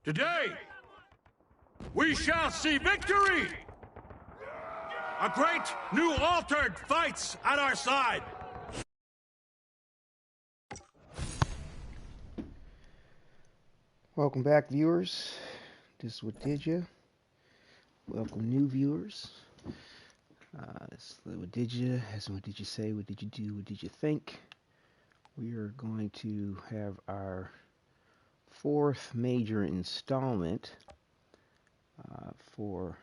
Today, we shall see victory! A great new altered fights at our side! Welcome back, viewers. This is Wadidja. Welcome, new viewers. This is Wadidja. As what did you say? What did you do? What did you think? We are going to have our fourth major installment for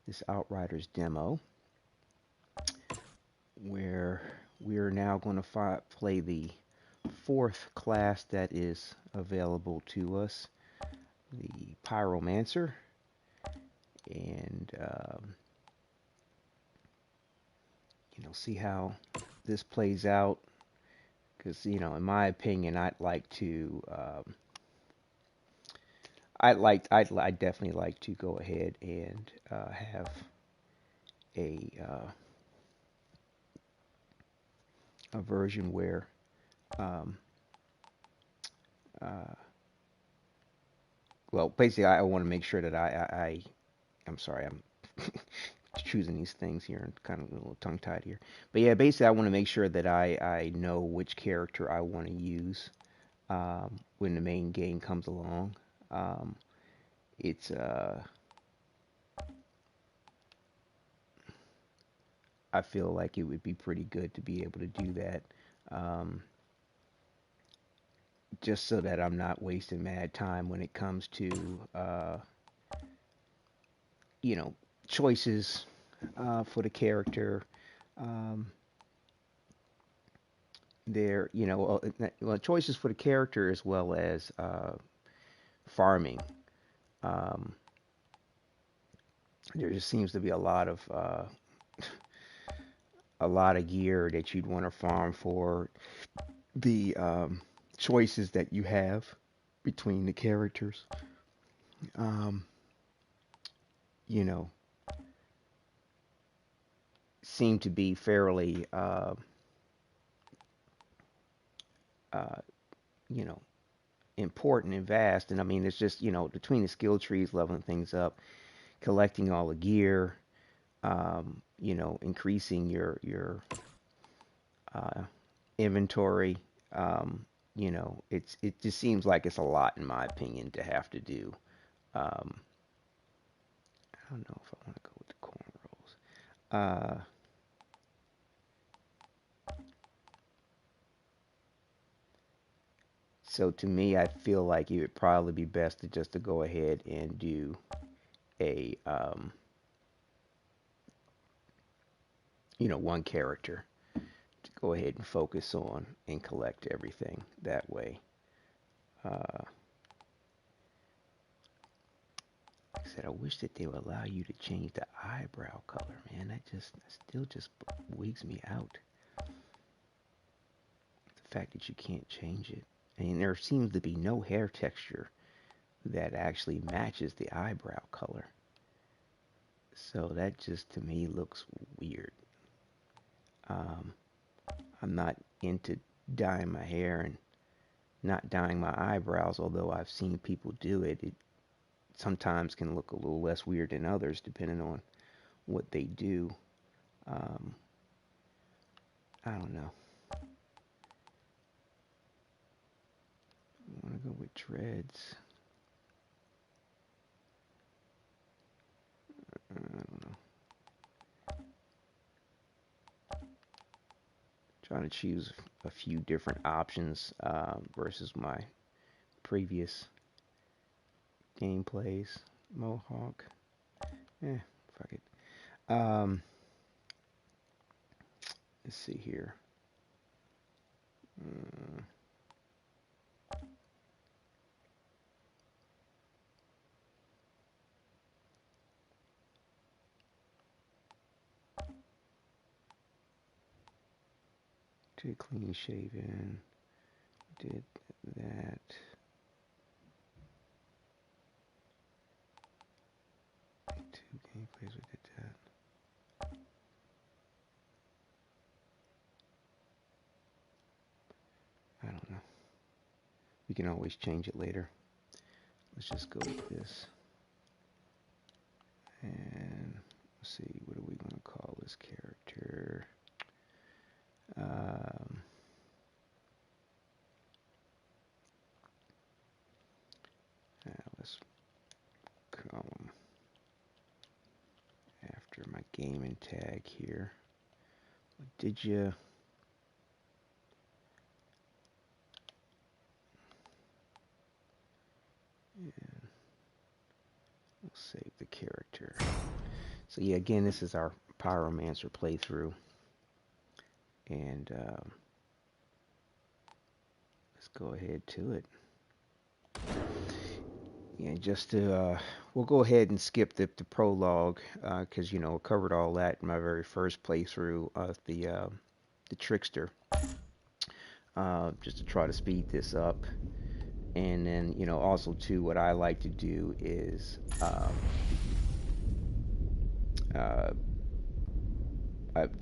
this Outriders demo, where we are now going to play the fourth class that is available to us, the Pyromancer. And see how this plays out, because in my opinion, I'd definitely like to go ahead and have a version where well, basically I want to make sure that I'm sorry, I'm choosing these things here and kind of a little tongue-tied here. But yeah, basically I want to make sure that I know which character I want to use when the main game comes along. It's I feel like it would be pretty good to be able to do that, just so that I'm not wasting mad time when it comes to choices for the character. Choices for the character as well as farming. There just seems to be a lot of gear that you'd want to farm for the choices that you have between the characters. Seem to be fairly important and vast. And I mean, it's just between the skill trees, leveling things up, collecting all the gear, increasing your inventory. It just seems like it's a lot, in my opinion, to have to do. I don't know if I want to go with the cornrows. So to me, I feel like it would probably be best to go ahead and do a one character to go ahead and focus on and collect everything that way. Like I said, I wish that they would allow you to change the eyebrow color, man. That still just wigs me out. The fact that you can't change it. And there seems to be no hair texture that actually matches the eyebrow color. So that just, to me, looks weird. I'm not into dyeing my hair and not dyeing my eyebrows, although I've seen people do it. It sometimes can look a little less weird than others, depending on what they do. I don't know. I want to go with dreads. I don't know. Trying to choose a few different options versus my previous gameplays. Mohawk. Fuck it. Let's see here. Did clean shaven. Did that. Two gameplays, we did that. I don't know. We can always change it later. let's just go with this. And let's see, what are we going to call this character? Let's call him after my gaming tag here. Wadidja. And we'll save the character. So yeah, again, this is our Pyromancer playthrough. And let's go ahead to it. Yeah, just to, we'll go ahead and skip the prologue, because, you know, I covered all that in my very first playthrough of the Trickster, just to try to speed this up. And then, you know, also, too, what I like to do is,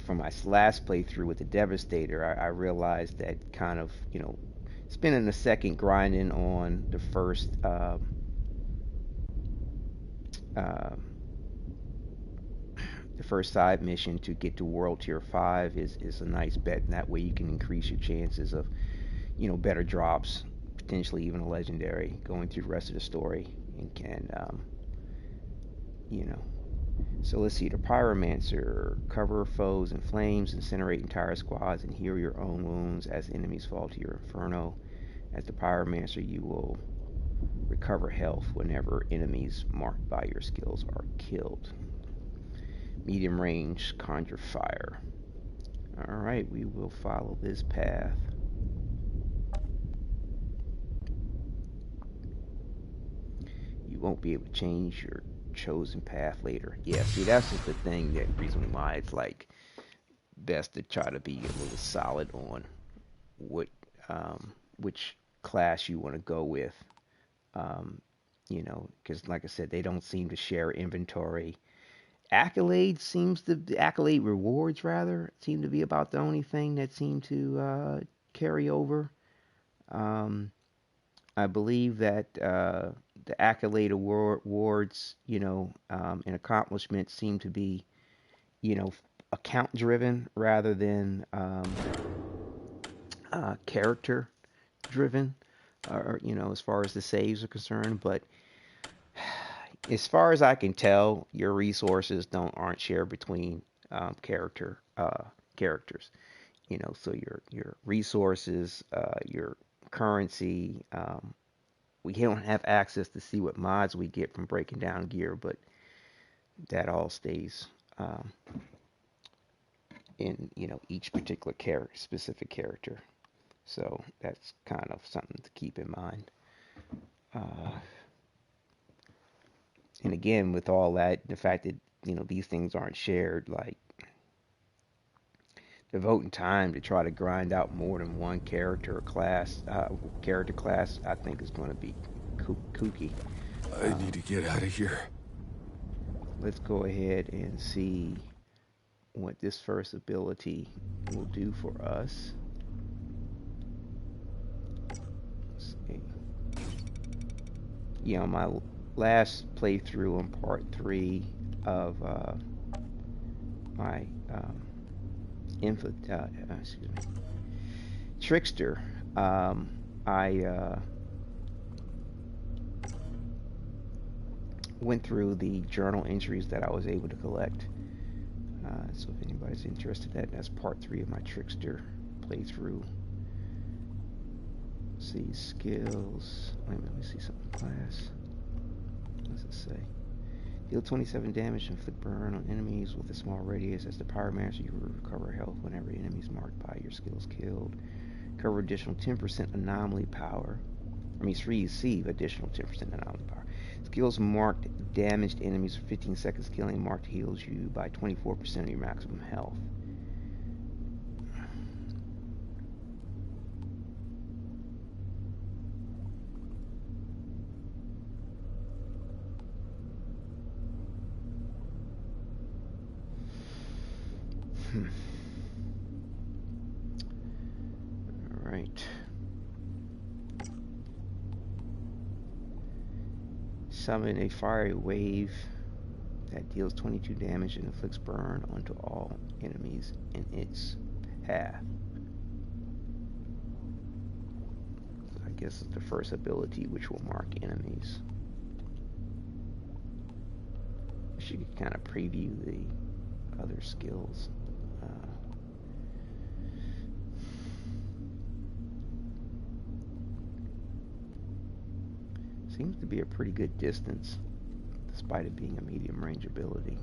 from my last playthrough with the Devastator, I realized that kind of, you know, spending a second grinding on the first side mission to get to World Tier 5 is a nice bet, and that way you can increase your chances of, you know, better drops, potentially even a legendary, going through the rest of the story, and can, you know. So let's see, the Pyromancer, cover foes in flames, incinerate entire squads, and heal your own wounds as enemies fall to your inferno. As the Pyromancer, you will recover health whenever enemies marked by your skills are killed. Medium range, conjure fire. Alright, we will follow this path. You won't be able to change your chosen path later. Yeah, see, that's just the thing, that reason why it's like best to try to be a little solid on what which class you want to go with. You know, because like I said, they don't seem to share inventory. Accolade rewards rather seem to be about the only thing that seem to carry over. I believe that the accolade awards, you know, and accomplishments seem to be, you know, account driven rather than character driven, or, you know, as far as the saves are concerned. But as far as I can tell, your resources aren't shared between characters. You know, so your resources, your currency. We don't have access to see what mods we get from breaking down gear, but that all stays in, you know, each particular specific character. So that's kind of something to keep in mind. And again, with all that, the fact that, you know, these things aren't shared, like, devoting time to try to grind out more than one character class, I think is going to be kooky. I need to get out of here. Let's go ahead and see what this first ability will do for us. Let's see. Yeah, on my last playthrough on part 3 of my Trickster, I went through the journal entries that I was able to collect. So if anybody's interested, that's part 3 of my Trickster playthrough. Let's see, skills. Wait a minute, let me see something. Class. What does it say? Deal 27 damage and inflict burn on enemies with a small radius. As the Pyromancer, you will recover health whenever enemies marked by your skills killed. Cover additional 10% anomaly power. Receive additional 10% anomaly power. Skills marked damaged enemies for 15 seconds. Killing marked heals you by 24% of your maximum health. Alright. summon a fiery wave that deals 22 damage and inflicts burn onto all enemies in its path. So I guess it's the first ability which will mark enemies. She could kind of preview the other skills. Seems to be a pretty good distance, despite it being a medium range ability.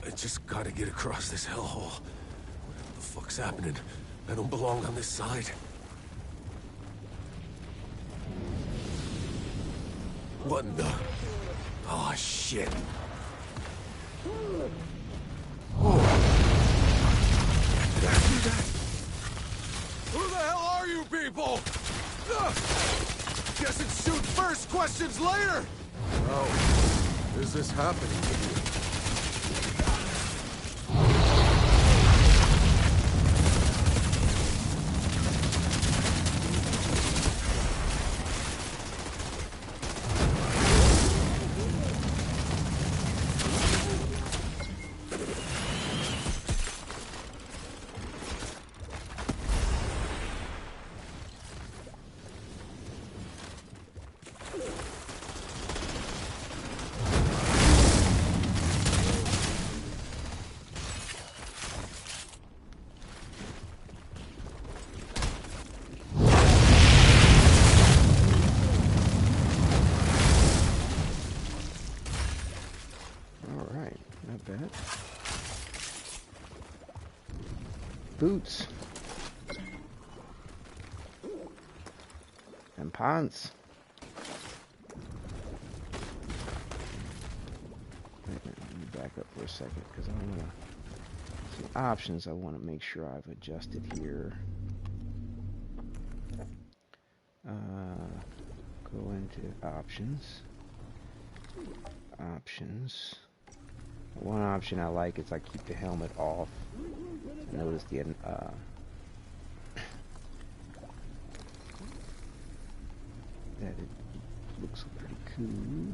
I just gotta get across this hellhole. What the fuck's happening? I don't belong on this side. What in the... Oh, shit. Oh. Did I do that? Who the hell are you people? Guess it's shoot first, questions later! How is this happening to you? Boots and pants. Let me back up for a second because I want to some options. I want to make sure I've adjusted here. Go into options. Options. One option I like is I keep the helmet off. Notice the that it looks pretty cool.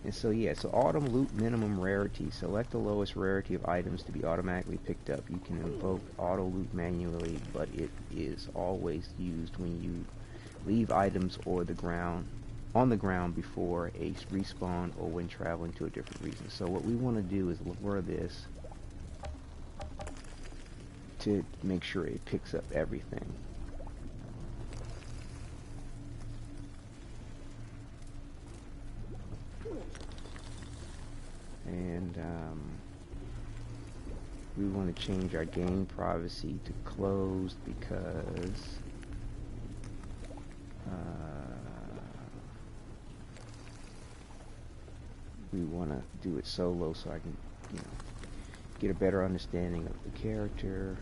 And so yeah, so autumn loot minimum rarity. Select the lowest rarity of items to be automatically picked up. You can invoke auto loot manually, but it is always used when you leave items or the ground on the ground before a respawn or when traveling to a different region. So what we want to do is lower this to make sure it picks up everything. And we want to change our game privacy to closed because we want to do it solo so I can, you know, get a better understanding of the character.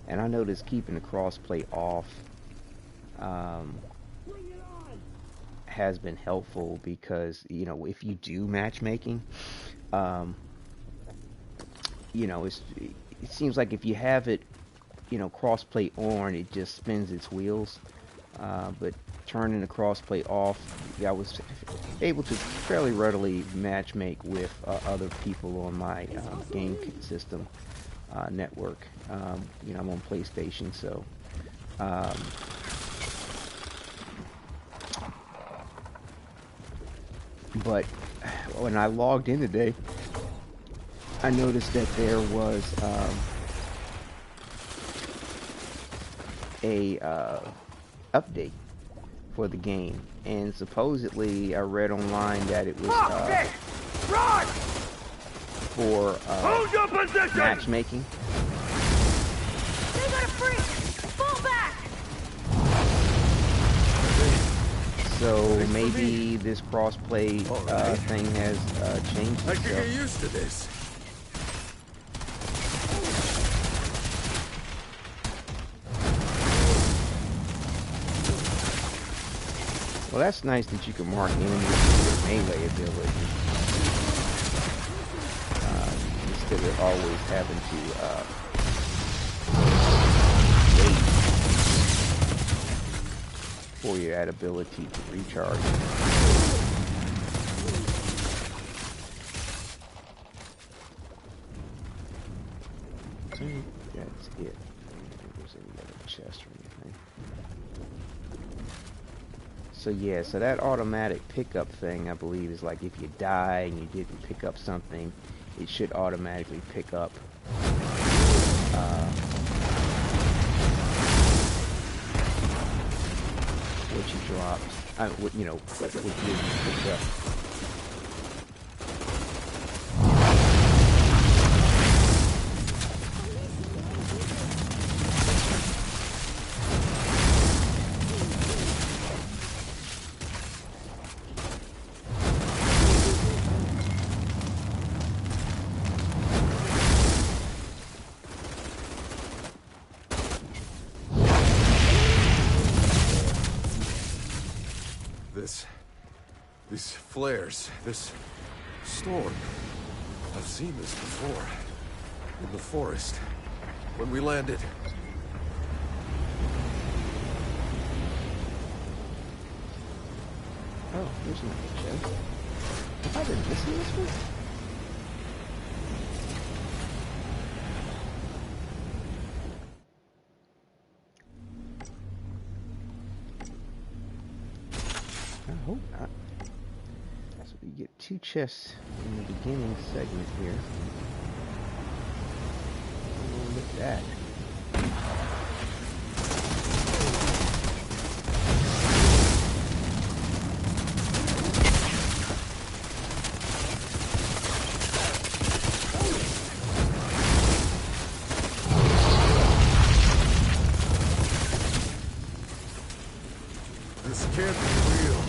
And I noticed keeping the crossplay off has been helpful because, you know, if you do matchmaking, you know, it seems like if you have it, you know, crossplay on, it just spins its wheels. But turning the crossplay off, I was able to fairly readily matchmake with other people on my game system network. You know, I'm on PlayStation, so but when I logged in today, I noticed that there was a update for the game, and supposedly I read online that it was for matchmaking. They got a freak! Fall back! So maybe this crossplay thing has changed I itself. can get used to this. Well, that's nice that you can mark enemies with your melee ability. instead of always having to wait for your ability to recharge. That's it. I don't think there's any other chest or anything. So yeah, so that automatic pickup thing, I believe, is like if you die and you didn't pick up something, it should automatically pick up what you dropped. What you know, what you picked up. These flares, this storm. I've seen this before. In the forest. When we landed. Oh, there's another chest. Have I been missing this one? I hope not. So we get 2 chests in the beginning segment here. Oh, look at that. This can't be real.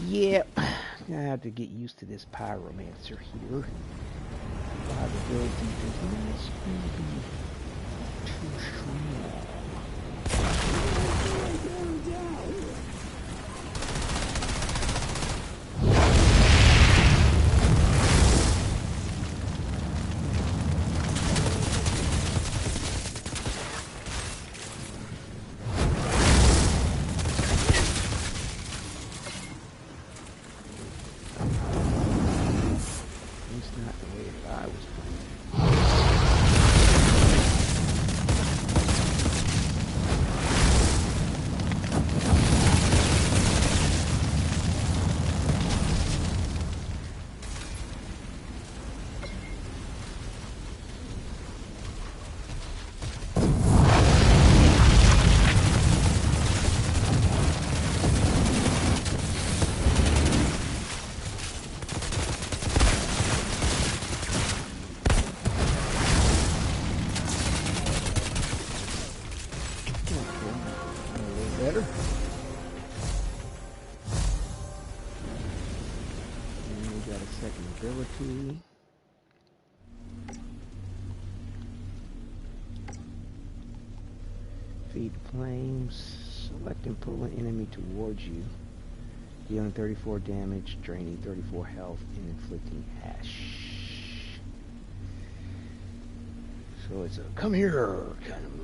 Yep, I have to get used to this Pyromancer here. Survivability does not seem to be too strong. Better. And we got a second ability. Feed flames. Select and pull an enemy towards you. Dealing 34 damage, draining 34 health, and inflicting hash. So it's a come here kind of move.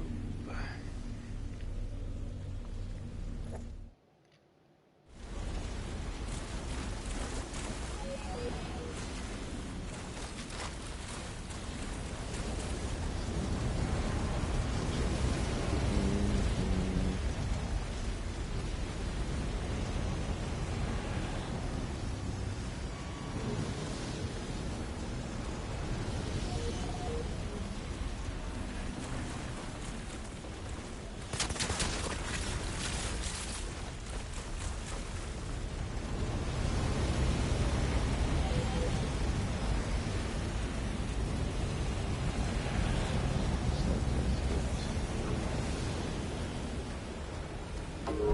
All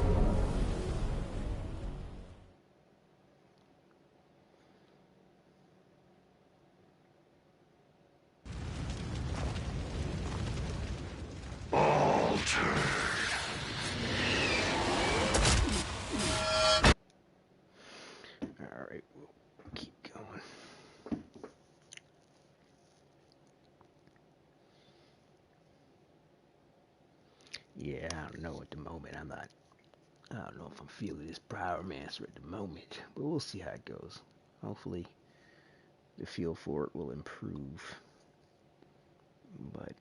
right, we'll keep going. Yeah, I don't know at the moment. I don't know if I'm feeling this Pyromancer at the moment, but we'll see how it goes. Hopefully, the feel for it will improve. But,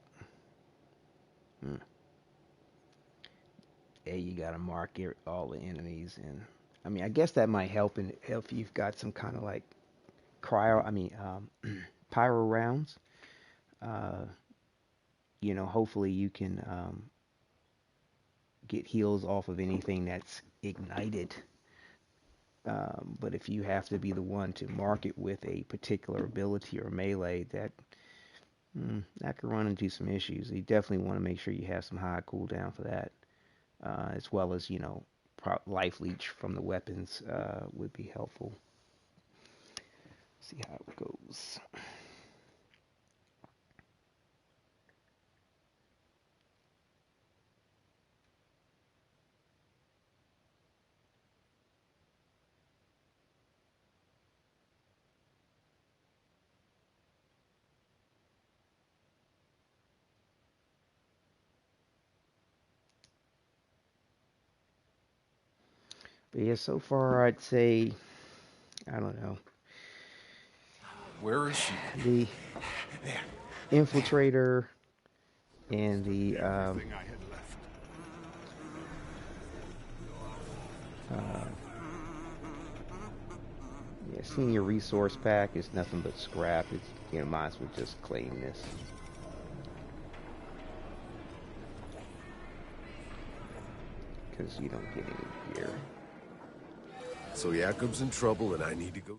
yeah, you gotta mark all the enemies, and I mean, I guess that might help if you've got some kind of like pyro rounds. Uh, hopefully you can get heals off of anything that's ignited. But if you have to be the one to mark it with a particular ability or melee, that could run into some issues. You definitely want to make sure you have some high cooldown for that, as well as life leech from the weapons would be helpful. See how it goes. But yeah, so far I'd say, I don't know. Where is she? The infiltrator and the senior resource pack is nothing but scrap. It's might as well just claim this. Because you don't get any gear. So Jakob's in trouble and I need to go.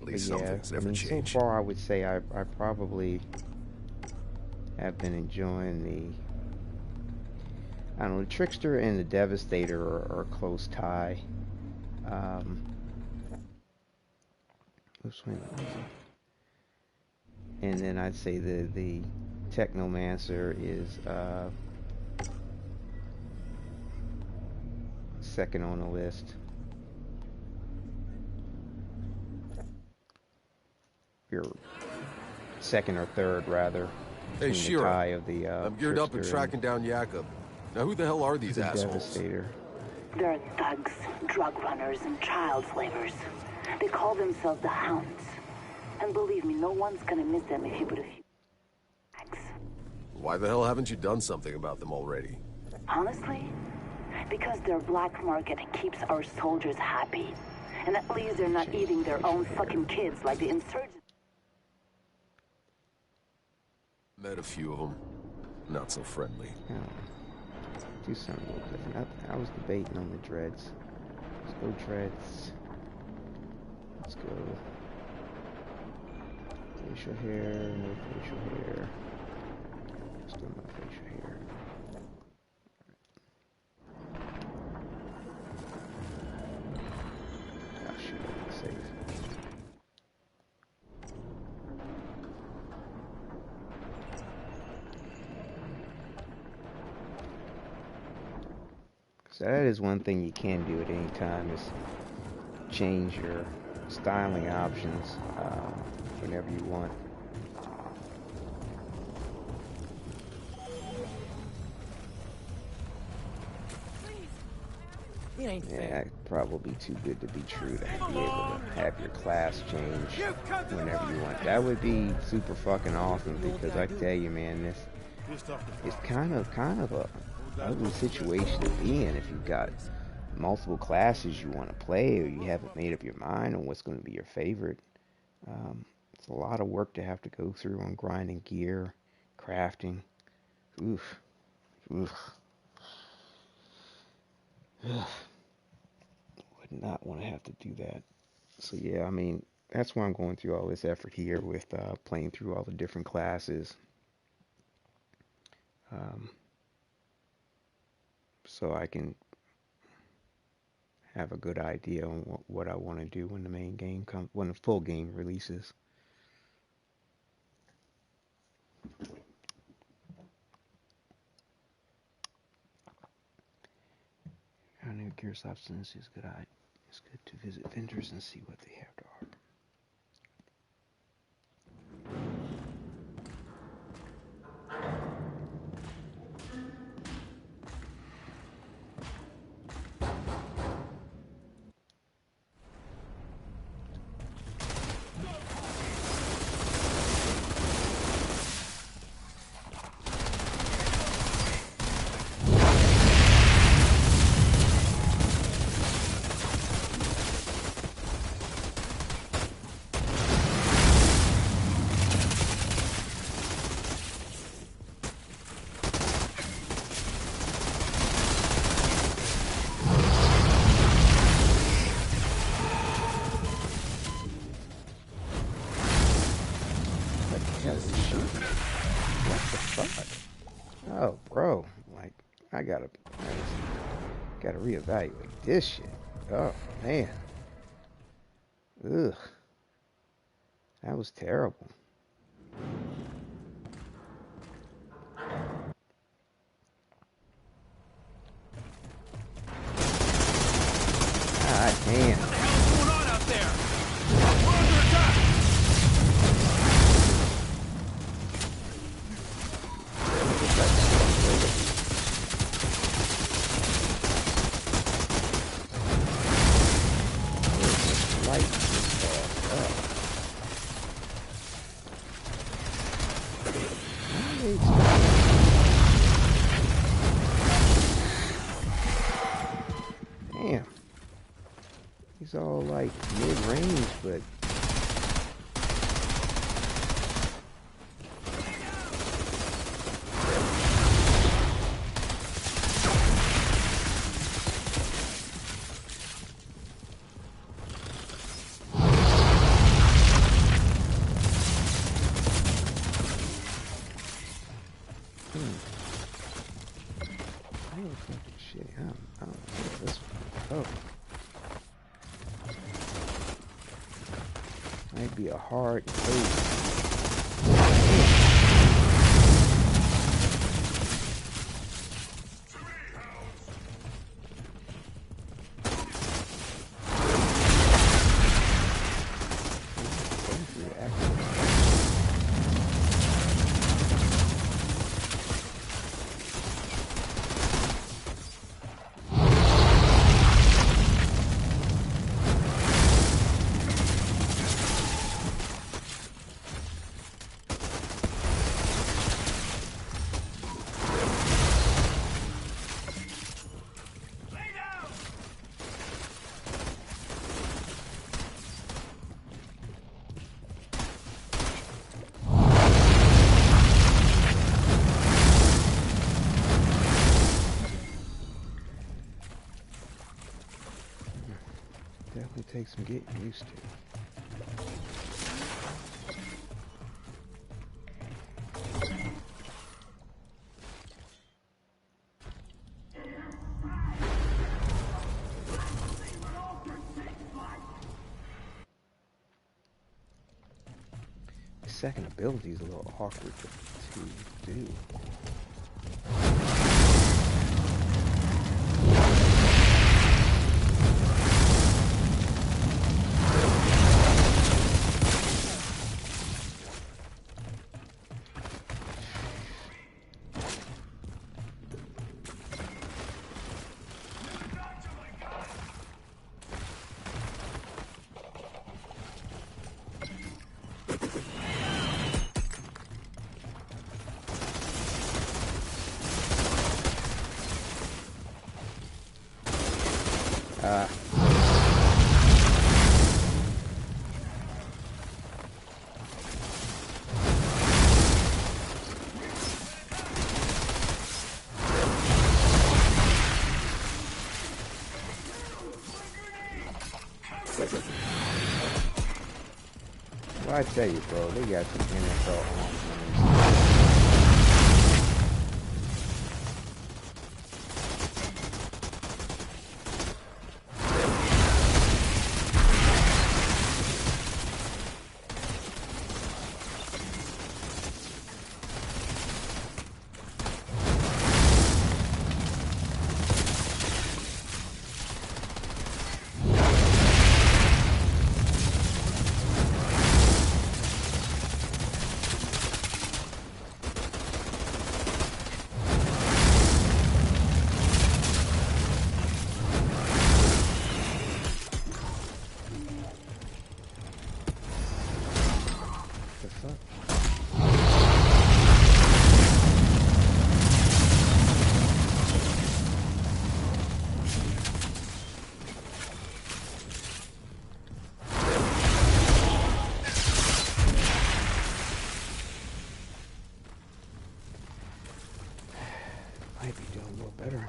At least some things never change. So far I would say I probably have been enjoying the Trickster and the Devastator are a close tie. And then I'd say the Technomancer is second on the list. You're second or third, rather. Hey, Shira, of the, I'm geared up and tracking down Jakob. Now, who the hell are these assholes? Devastator. They're thugs, drug runners, and child slavers. They call themselves the Hounds. And believe me, no one's gonna miss them if you put a few bags. Why the hell haven't you done something about them already? Honestly, because their black market keeps our soldiers happy. And at least they're not eating their own fucking kids like the insurgents. Met a few of them. Not so friendly. Yeah. Do something a little different. I was debating on the dreads. Let's go dreads. Let's go facial hair, no facial hair. Still no facial hair. Oh shit, I can save. So that is one thing you can do at any time is change your styling options whenever you want. Yeah, probably too good to be true to be able to have your class change whenever you want. That would be super fucking awesome because I tell you, man, this is kind of a ugly situation to be in if you've got multiple classes you want to play or you haven't made up your mind on what's going to be your favorite. It's a lot of work to have to go through on grinding gear, crafting. Oof. Would not want to have to do that. So yeah, I mean, that's why I'm going through all this effort here with playing through all the different classes. so I can have a good idea on what I want to do when the main game comes, when the full game releases. I know Gearsoft Synergy is good. It's good to visit vendors and see what they have to offer. Oh, bro, like I gotta reevaluate this shit. Oh man, ugh, that was terrible. God damn. What the hell's going on out there? We're under attack! Damn. He's all like mid-range, but shit, I don't know what this one. Oh. Might be a hard case. Definitely takes some getting used to. The second ability is a little awkward to do. Well, I tell you, bro, they got some NFL arms on these.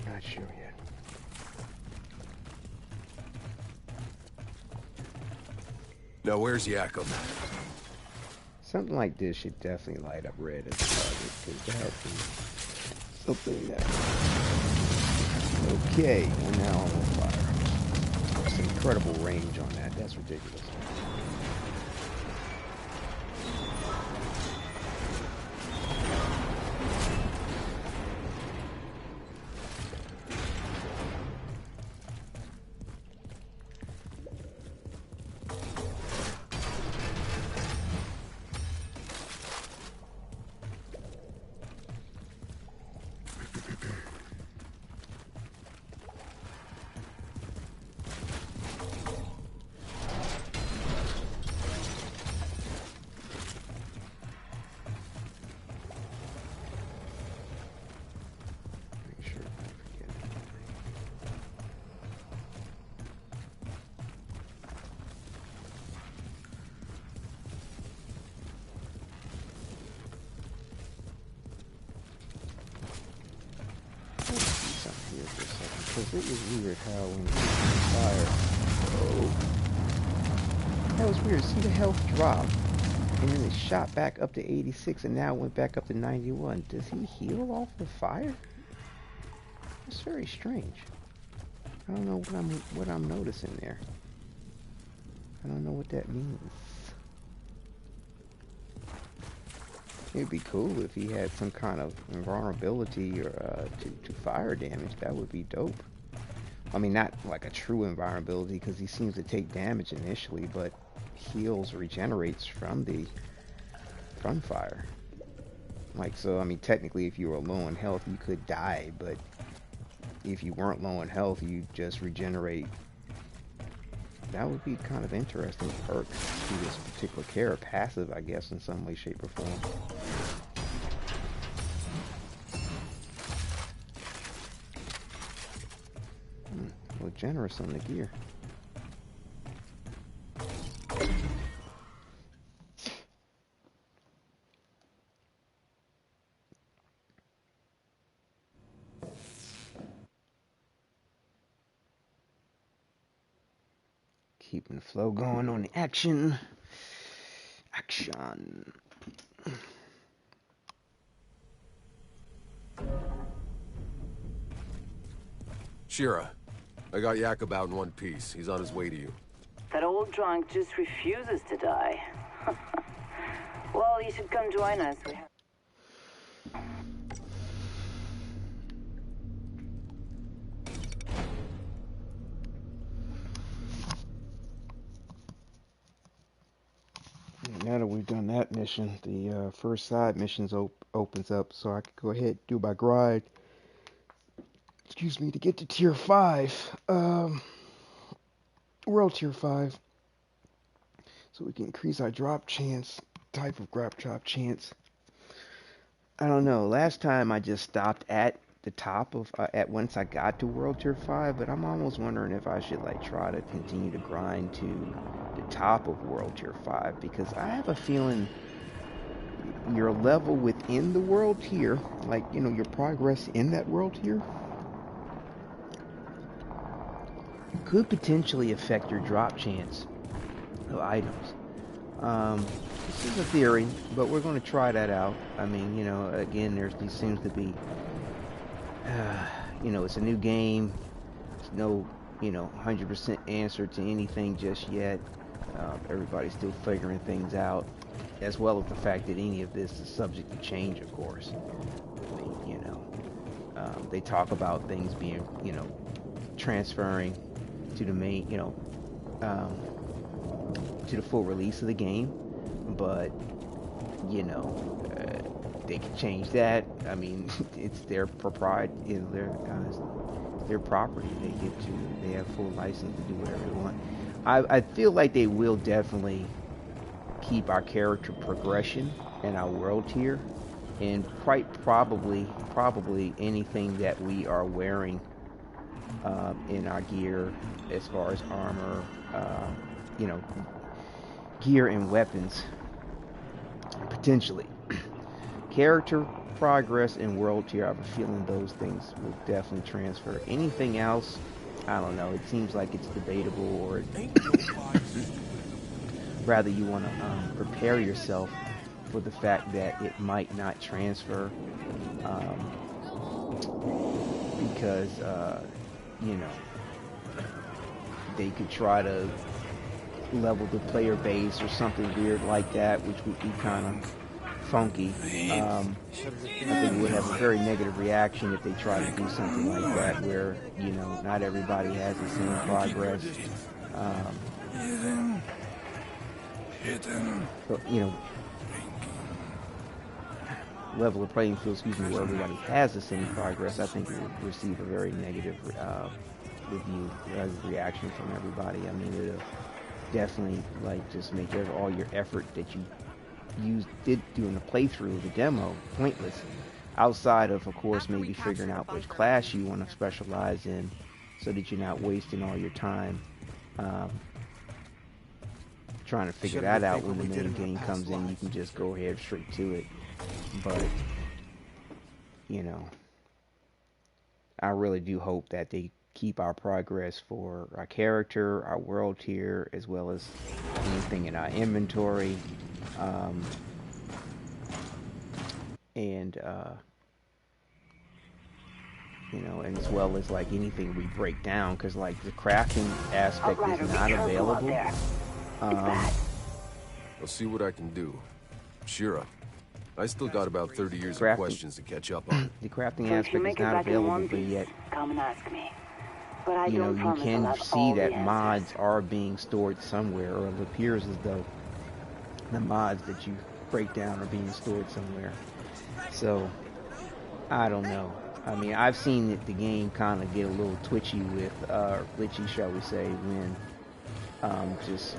Not sure yet. Now where's Jakob? Something like this should definitely light up red as a target, because that is something that... Okay, we're now on fire. There's incredible range on that. That's ridiculous. Because it was weird how when you fire, that was weird. See the health drop, and then it shot back up to 86, and now it went back up to 91. Does he heal off the fire? It's very strange. I don't know what I'm noticing there. I don't know what that means. It'd be cool if he had some kind of invulnerability or to fire damage. That would be dope. I mean, not like a true invulnerability, because he seems to take damage initially, but heals, regenerates from fire. Like, so I mean, technically, if you were low in health, you could die, but if you weren't low in health, you just regenerate. That would be kind of interesting perk to this particular character, passive, I guess, in some way, shape, or form. Well, generous on the gear. Keeping the flow going on the action. Action. Shira, I got Jakob out in one piece. He's on his way to you. That old drunk just refuses to die. Well, you should come join us. We have... Now that we've done that mission, the first side missions opens up, so I can go ahead and do my grind. Excuse me, to get to tier 5, world tier 5, so we can increase our drop chance, type of drop chance. I don't know, last time I just stopped at the top of, at once I got to world tier 5, but I'm almost wondering if I should like try to continue to grind to the top of world tier 5, because I have a feeling your level within the world tier, like, you know, your progress in that world tier, could potentially affect your drop chance of items. This is a theory, but we're going to try that out. I mean, you know, again, there seems to be, you know, it's a new game. There's no, you know, 100% answer to anything just yet. Everybody's still figuring things out, as well as the fact that any of this is subject to change, of course. I mean, you know, they talk about things being, you know, transferring to the main, you know, to the full release of the game, but, you know, they can change that. I mean, it's their propriety, you know, their property. They have full license to do whatever they want. I feel like they will definitely keep our character progression and our world tier, and quite probably anything that we are wearing in our gear, as far as armor, you know, gear and weapons, potentially. Character, progress and world tier, I have a feeling those things will definitely transfer. Anything else, I don't know. It seems like it's debatable, or rather you want to prepare yourself for the fact that it might not transfer, because you know, they could try to level the player base or something weird like that, which would be kind of funky. I think it would have a very negative reaction if they try to do something like that, where, you know, not everybody has the same progress. But, you know, level of playing field, where everybody has the same progress, I think it would receive a very negative review, reaction from everybody. I mean, it'll definitely, like, just make all your effort that you did doing the playthrough of the demo pointless, outside of course, maybe figuring out which class you want to specialize in, so that you're not wasting all your time trying to figure that out. When the main game comes in, you can just go ahead straight to it. But, you know, I really do hope that they keep our progress for our character, our world tier, as well as anything in our inventory, and you know, and as well as like anything we break down, because like the crafting aspect is not available. I'll see what I can do. Shira, I still got about 30 years of questions to catch up on. The crafting aspect is not available, but yet, come and ask me. But you know, you can see that mods are being stored somewhere, or it appears as though the mods that you break down are being stored somewhere. So, I don't know. I mean, I've seen the game kind of get a little twitchy with, glitchy, shall we say, when just,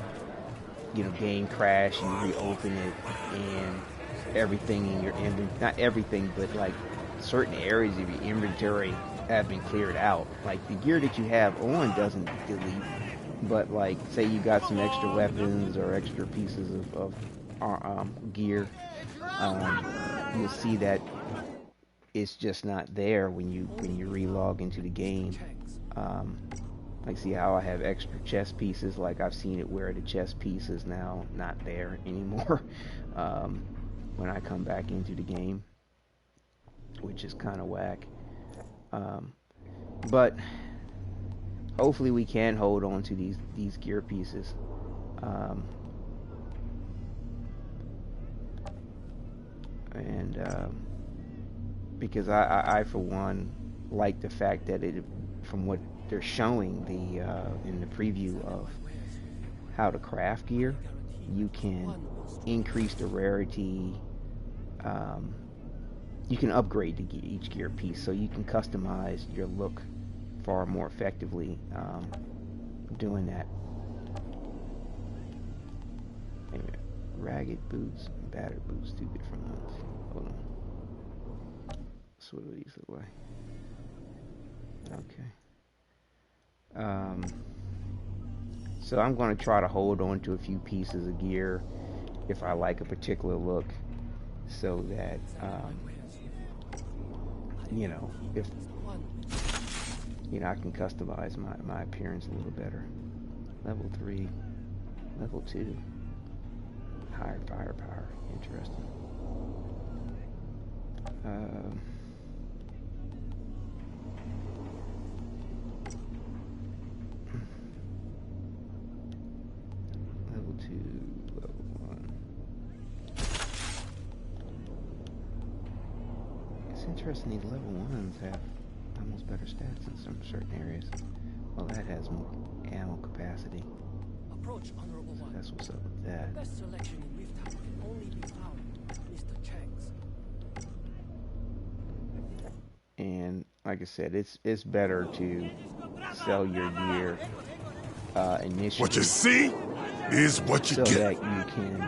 you know, game crash, you reopen it, and everything in your inventory, not everything, but like certain areas of your inventory have been cleared out. Like the gear that you have on doesn't delete, but like say you got some extra weapons or extra pieces of gear, you'll see that it's just not there when you relog into the game. Like, see how I have extra chest pieces? Like, I've seen it where the chest piece is now not there anymore when I come back into the game, which is kind of whack. But hopefully we can hold on to these gear pieces. Because I for one like the fact that it, from what they're showing in the preview of how to craft gear, you can increase the rarity. You can upgrade each gear piece, so you can customize your look far more effectively doing that. Anyway, ragged boots, battered boots, 2 different ones. Hold on. So what do these look like? Okay. So I'm going to try to hold on to a few pieces of gear if I like a particular look, so that you know, if you know, I can customize my appearance a little better. Level 3, level 2, higher firepower. Interesting. Level 2, level 1. It's interesting, these level 1s have almost better stats in some certain areas. Well, that has more ammo capacity. Approach, Honorable One. That's what's up with that. Best selection in Rift Town can only be found, Mr. Chang's. And like I said, it's better to sell your gear initially. What you see is what you so get. that you can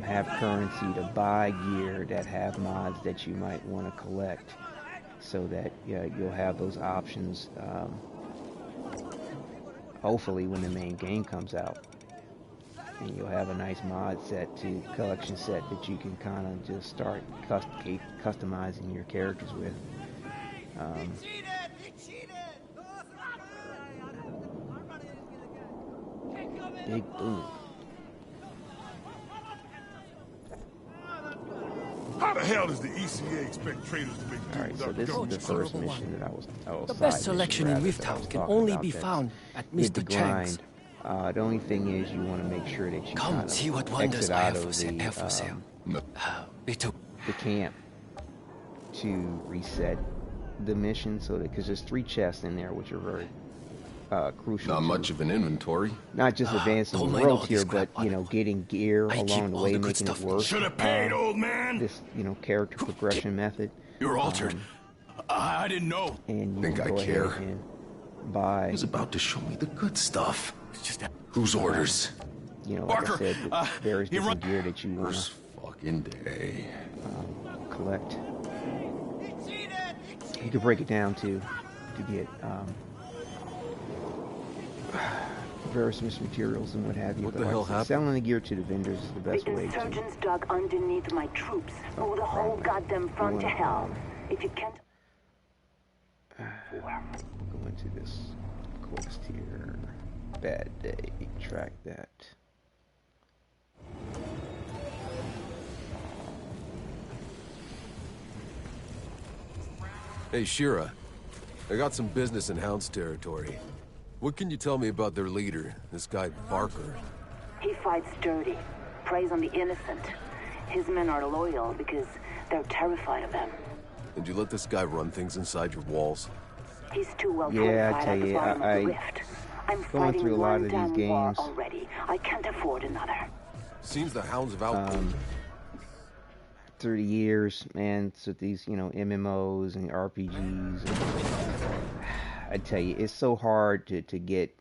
have currency to buy gear that have mods that you might want to collect, so that you'll have those options hopefully when the main game comes out. and you'll have a nice mod set to collection set that you can kind of just start customizing your characters with. Big boom. How the hell does the ECA expect traders to make do Alright, so without this is government? the first mission that I was The side best mission, selection in rather, Rift that I was Town can talking only about be that's found at with the Mr. Chang's. grind. The only thing is you want to make sure that you Come kind see what of wonders exit I out have of for sale. the camp to reset the mission, so that, because there's 3 chests in there which are very crucial. Not much of an inventory. Not just advancing don't the mind all world here, this but crap, you know, getting gear I keep along the all way, the good making it stuff. work. Should have paid, old man. This, you know, character progression method. You're altered. I didn't know. And you Think can I go care? ahead and buy, He's about to show me the good stuff. It's just Whose orders? you know, like Barker, I said, the various he different gear that you want First fucking day. to collect. You can break it down to get various materials and what have you. What But the like hell I said, happened? selling the gear to the vendors is the best The way to. insurgents dug underneath my troops, moved the whole goddamn front to hell. If you can't... We'll go into this quest here. Bad day. Track that. Hey, Shira. I got some business in Hound's territory. What can you tell me about their leader, this guy Barker? He fights dirty, preys on the innocent. His men are loyal because they're terrified of him. Did you let this guy run things inside your walls? He's too well Yeah, I fortified tell at the you, bottom of I the rift. I'm going fighting through a lot one of these damn war games. already. I can't afford another. Seems the Hounds have output. Through the years, man, so these, you know, MMOs and RPGs, I tell you, it's so hard to get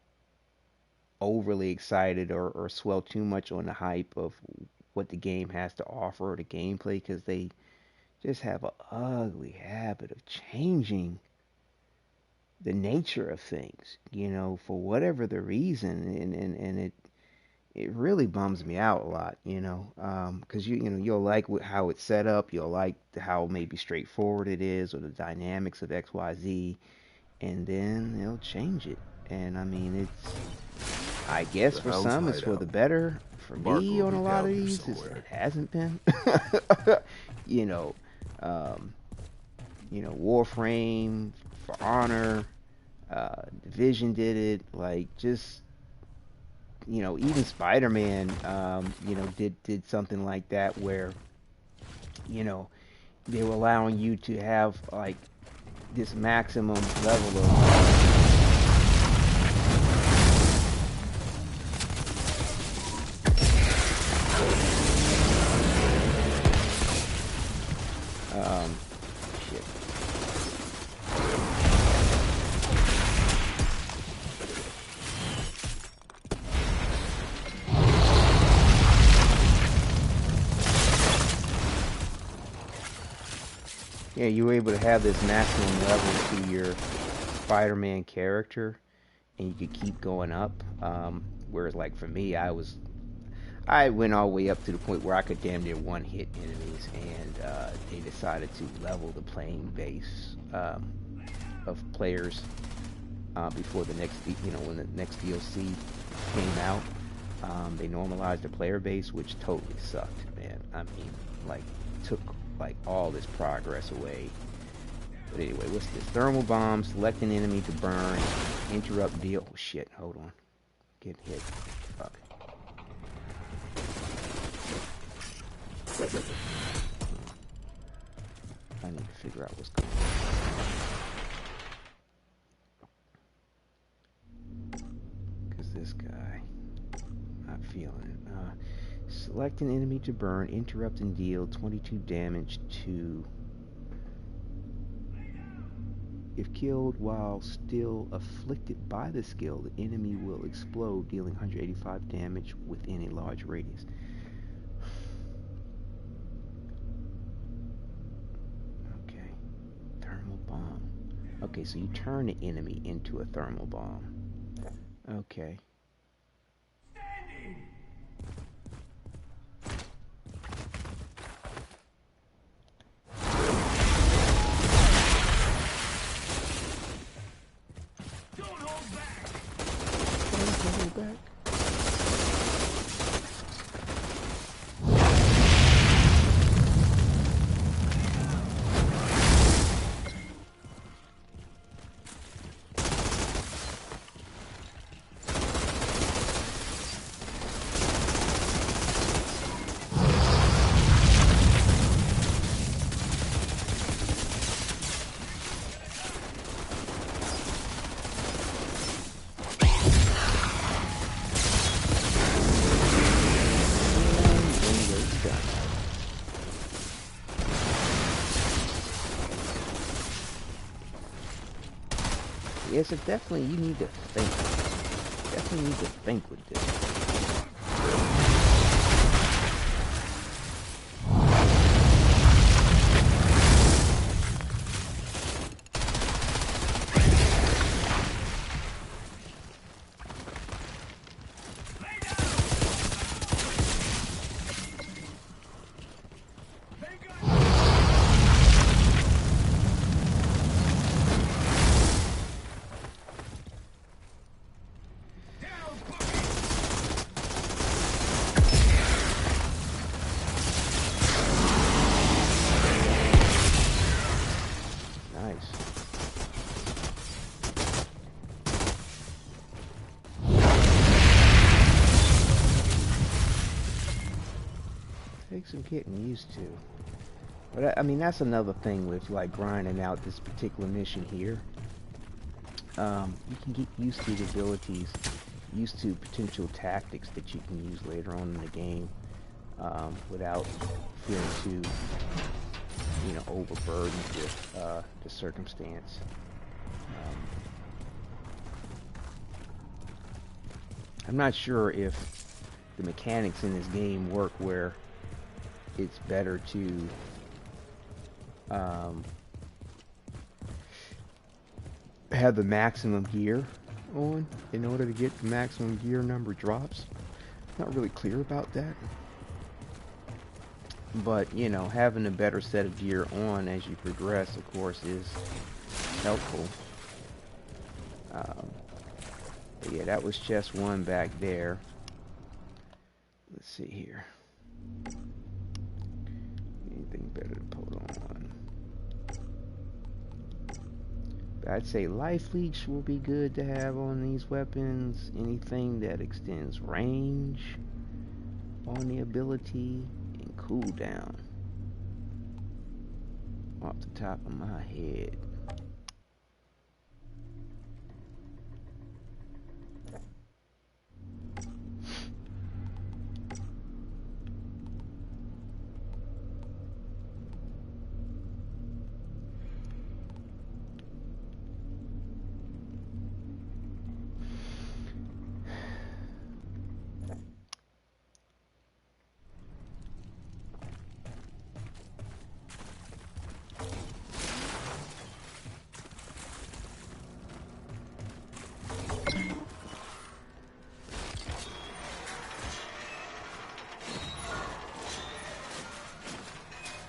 overly excited or swell too much on the hype of what the game has to offer or the gameplay, because they just have an ugly habit of changing the nature of things, you know, for whatever the reason, and it really bums me out a lot, you know, because you know, you'll like how it's set up, you'll like how maybe straightforward it is, or the dynamics of XYZ, and then they'll change it. And I mean, it's, I guess The for Hound's some it's for hideout. the better. For Barker me, will on be a lot of down here these, somewhere. it hasn't been. You know, Warframe, For Honor, Division did it. Like, just, you know, even Spider-Man, you know, did something like that, where, you know, they were allowing you to have like this maximum level of shit. Yeah, you were able to have this maximum level to your Spider-Man character, and you could keep going up. Whereas, like, for me, I went all the way up to the point where I could damn near one-hit enemies, and they decided to level the playing base of players before the next, you know, when the next DLC came out. They normalized the player base, which totally sucked, man. I mean, like, took like all this progress away. But anyway, what's this? Thermal bomb, select an enemy to burn, interrupt deal. Oh shit, hold on. Getting hit. Fuck. I need to figure out what's going on. Because this guy, not feeling it. Select an enemy to burn, interrupt and deal 22 damage to... If killed while still afflicted by the skill, the enemy will explode, dealing 185 damage within a large radius. Okay. Thermal bomb. Okay, so you turn the enemy into a thermal bomb. Okay. Back. Yes, it definitely, you need to think. Definitely need to think with this. Takes some getting used to. But I mean, that's another thing with like grinding out this particular mission here. You can get used to the abilities, used to potential tactics that you can use later on in the game, without feeling too, you know, overburdened with the circumstance. I'm not sure if the mechanics in this game work where it's better to have the maximum gear on in order to get the maximum gear number drops. Not really clear about that, but you know, having a better set of gear on as you progress, of course, is helpful. But yeah, that was chest one back there. Let's see here. Anything better to put on? I'd say life leech will be good to have on these weapons. Anything that extends range on the ability and cooldown. Off the top of my head.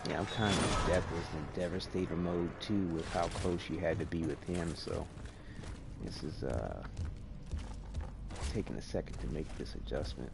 Yeah, I'm kind of in Devastator mode too with how close you had to be with him, so this is taking a second to make this adjustment.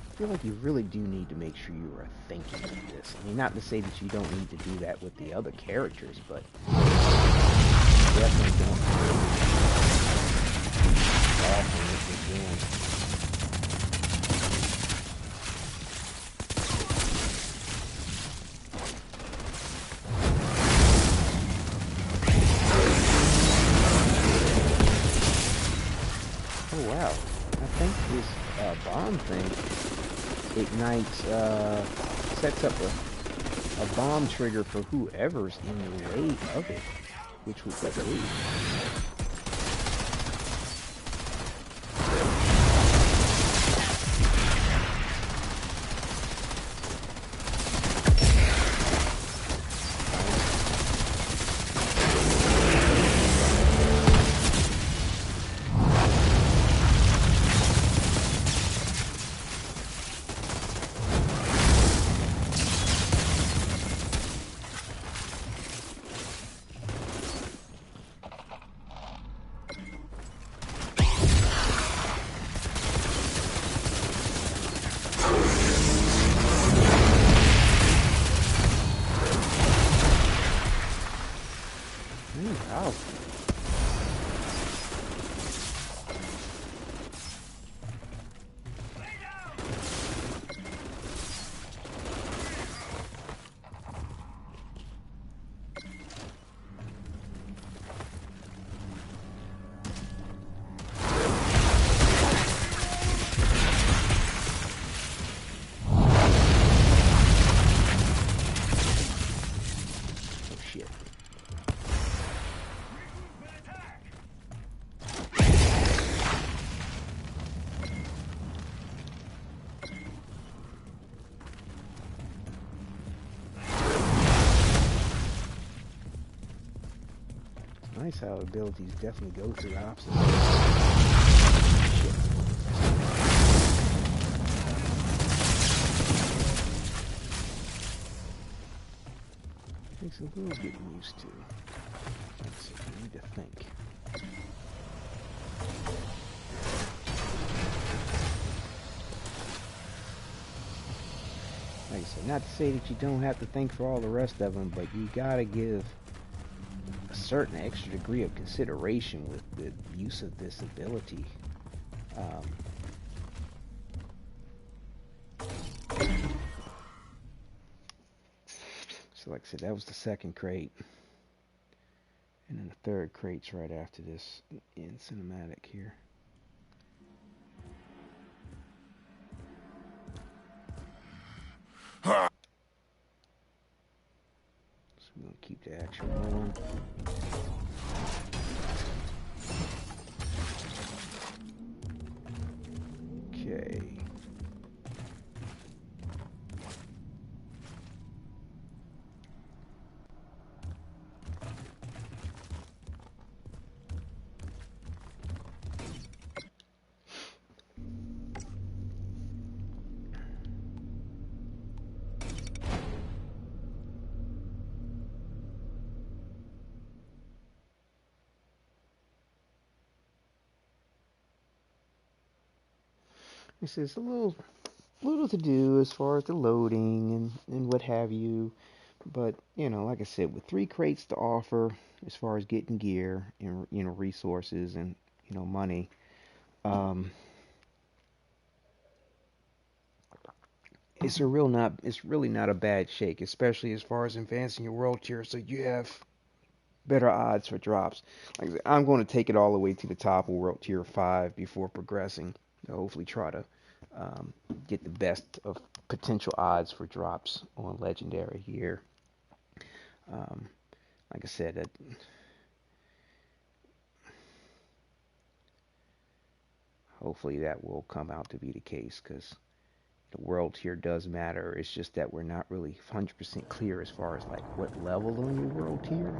I feel like you really do need to make sure you are thinking of this. I mean, not to say that you don't need to do that with the other characters, but you definitely don't often what you're doing. Oh wow, I think this bomb thing ignites, sets up a bomb trigger for whoever's in the way of it, which would be great. It's nice how abilities definitely go through opposite. Takes a little getting used to. Let's see, I need to think. Like I said, not to say that you don't have to think for all the rest of them, but you gotta give a certain extra degree of consideration with the use of this ability. So like I said, that was the second crate. And then the third crate's right after this in cinematic here. So we're going to keep the action rolling. Okay. It's a little to do as far as the loading and what have you, but you know, like I said, with 3 crates to offer as far as getting gear and, you know, resources and, you know, money, it's really not a bad shake, especially as far as advancing your world tier, so you have better odds for drops. Like I said, I'm going to take it all the way to the top of world tier 5 before progressing. Hopefully try to get the best of potential odds for drops on legendary here. Like I said, hopefully that will come out to be the case, because the world tier does matter. It's just that we're not really 100% clear as far as like what level on your world tier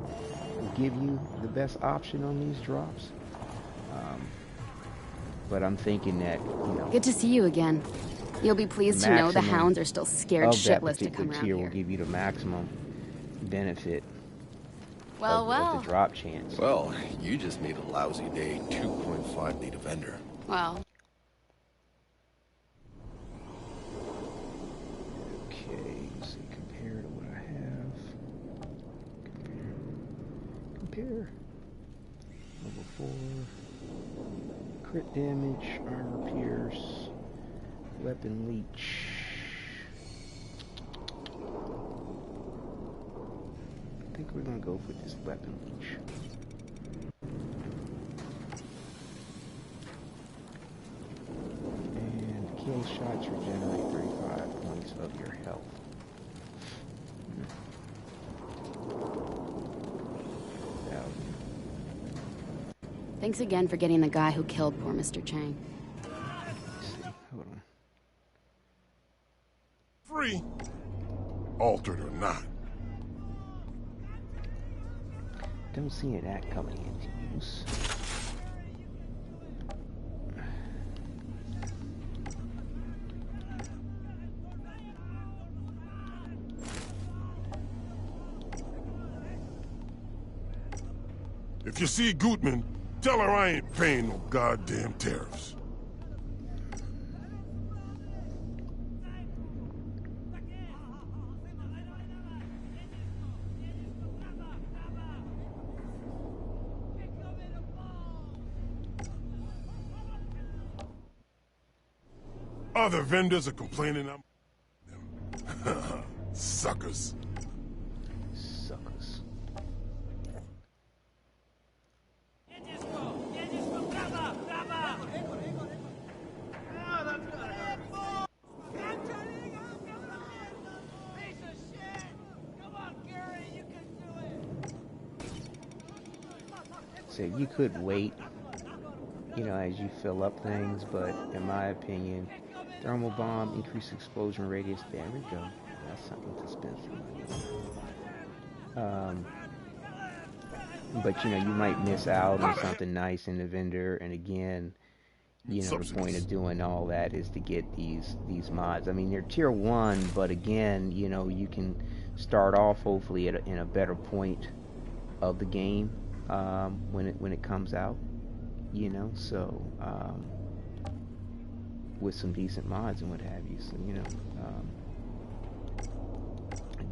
will give you the best option on these drops. But I'm thinking that, you know, good to see you again. You'll be pleased to know the hounds are still scared shitless to come around here. Will give you the maximum benefit well, of the drop chance. Well, you just made a lousy day 2.5 need a vendor. Well. Okay, let's see, compare to what I have. Compare. Level 4. Crit damage, armor pierce, weapon leech. I think we're gonna go for this weapon leech. And kill shots regenerate 35 points of your health. Thanks again for getting the guy who killed poor Mr. Chang. Let's see, hold on. Free, altered or not. Don't see an act coming into use. If you see Gutman, tell her I ain't paying no goddamn tariffs. Other vendors are complaining I'm... Suckers. Suckers. So you could wait, you know, as you fill up things, but in my opinion, Thermal bomb, increased explosion radius. There we go. That's something to spend some money on. But you know, you might miss out on something nice in the vendor. And again, you know, the point of doing all that is to get these mods. I mean, they're tier 1, but again, you know, you can start off hopefully in a better point of the game when it comes out. You know, so with some decent mods and what have you. So you know,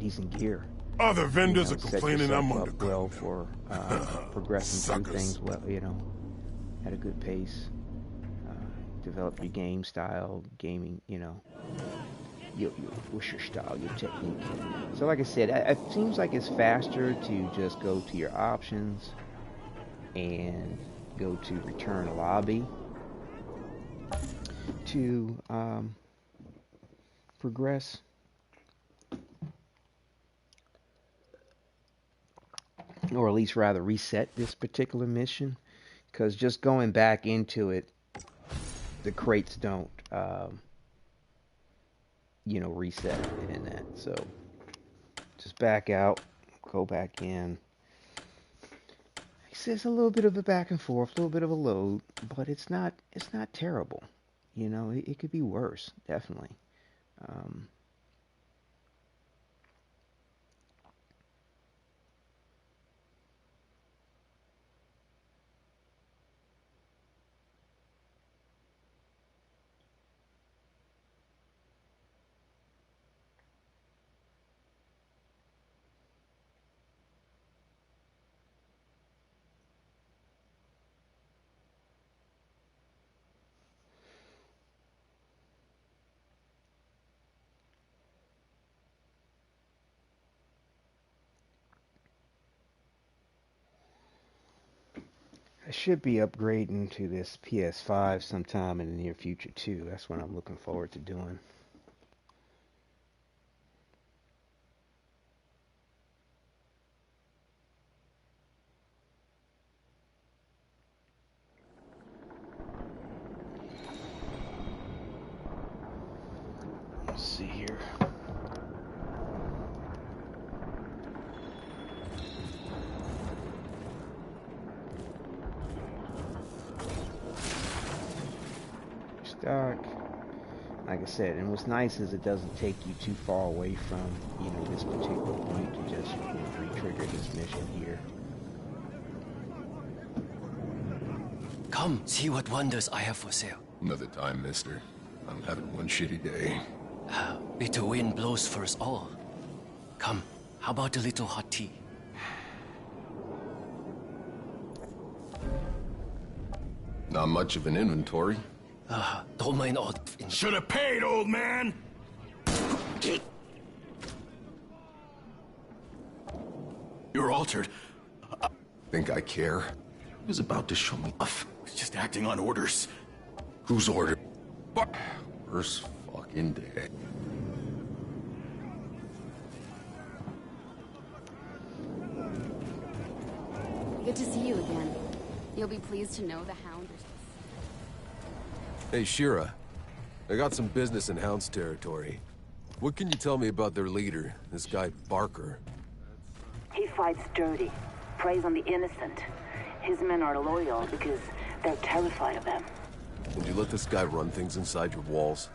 decent gear. Other vendors you know, are complaining I'm up well for progressing through things. Well, you know, at a good pace. Develop your game style, gaming. You know, what's your style, your technique. So, like I said, it seems like it's faster to just go to your options and go to return lobby to progress. Or at least rather reset this particular mission, because just going back into it, the crates don't you know, reset in that. So just back out, go back in. It's a little bit of a back and forth, a little bit of a load, but it's not terrible. You know, it could be worse, definitely. I should be upgrading to this PS5 sometime in the near future too. That's what I'm looking forward to doing. Let's see here. Stock. Like I said, and what's nice is it doesn't take you too far away from, you know, this particular point to just re-trigger this mission here. Come, see what wonders I have for sale. Another time, mister. I'm having one shitty day. Bitter wind blows for us all. Come, how about a little hot tea? Not much of an inventory. Don't mind all. Should have paid, old man! You're altered. Think I care? He was about to show me off. He's just acting on orders. Whose order? First fucking day. Good to see you again. You'll be pleased to know the hound are... Hey, Shira. I got some business in Hound's territory. What can you tell me about their leader, this guy Barker? He fights dirty, preys on the innocent. His men are loyal because they're terrified of him. Would you let this guy run things inside your walls?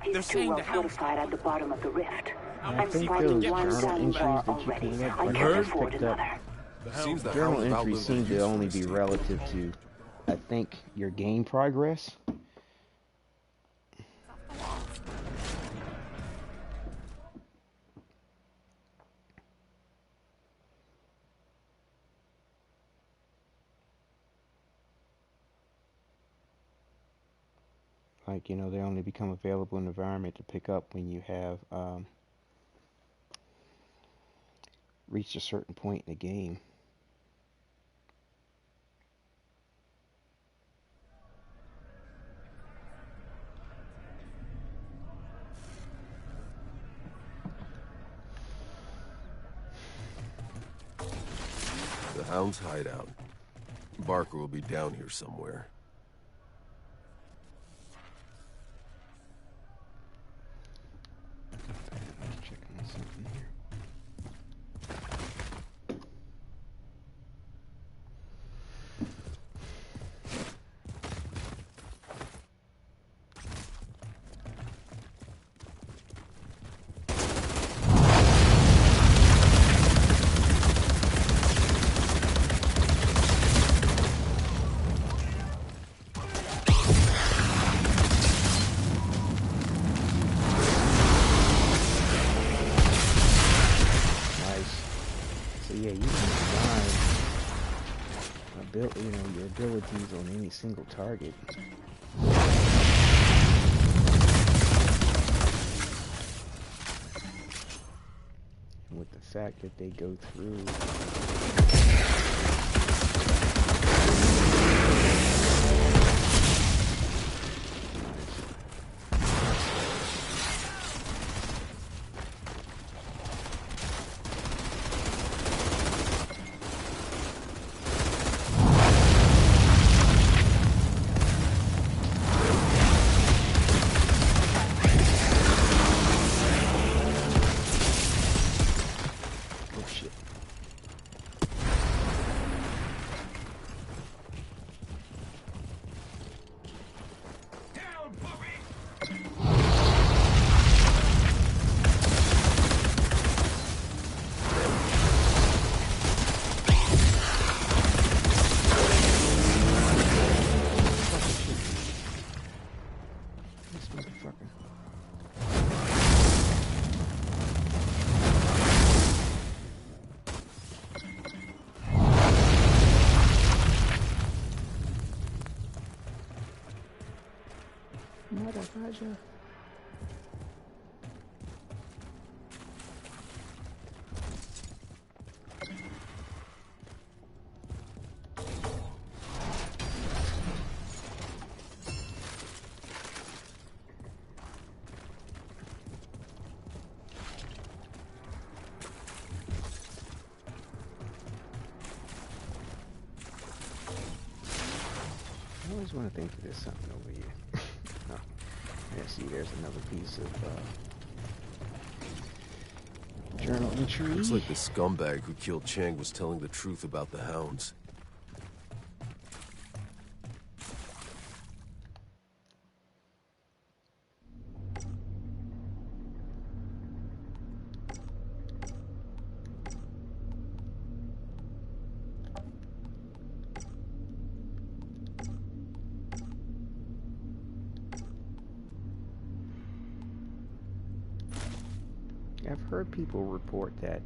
He's too well fortified at the bottom of the rift. I think those journal entries that you can picked up. Journal entries seem to only be relative to, I think, your game progress. Like, you know, they only become available in the environment to pick up when you have reached a certain point in the game. The Hound's hideout. Barker will be down here somewhere. your abilities on any single target. And with the fact that they go through. Wadidja. I always want to think there's something over here. Oh. Yeah, see, there's another piece of journal entry. Looks like the scumbag who killed Chang was telling the truth about the hounds. I've heard people report that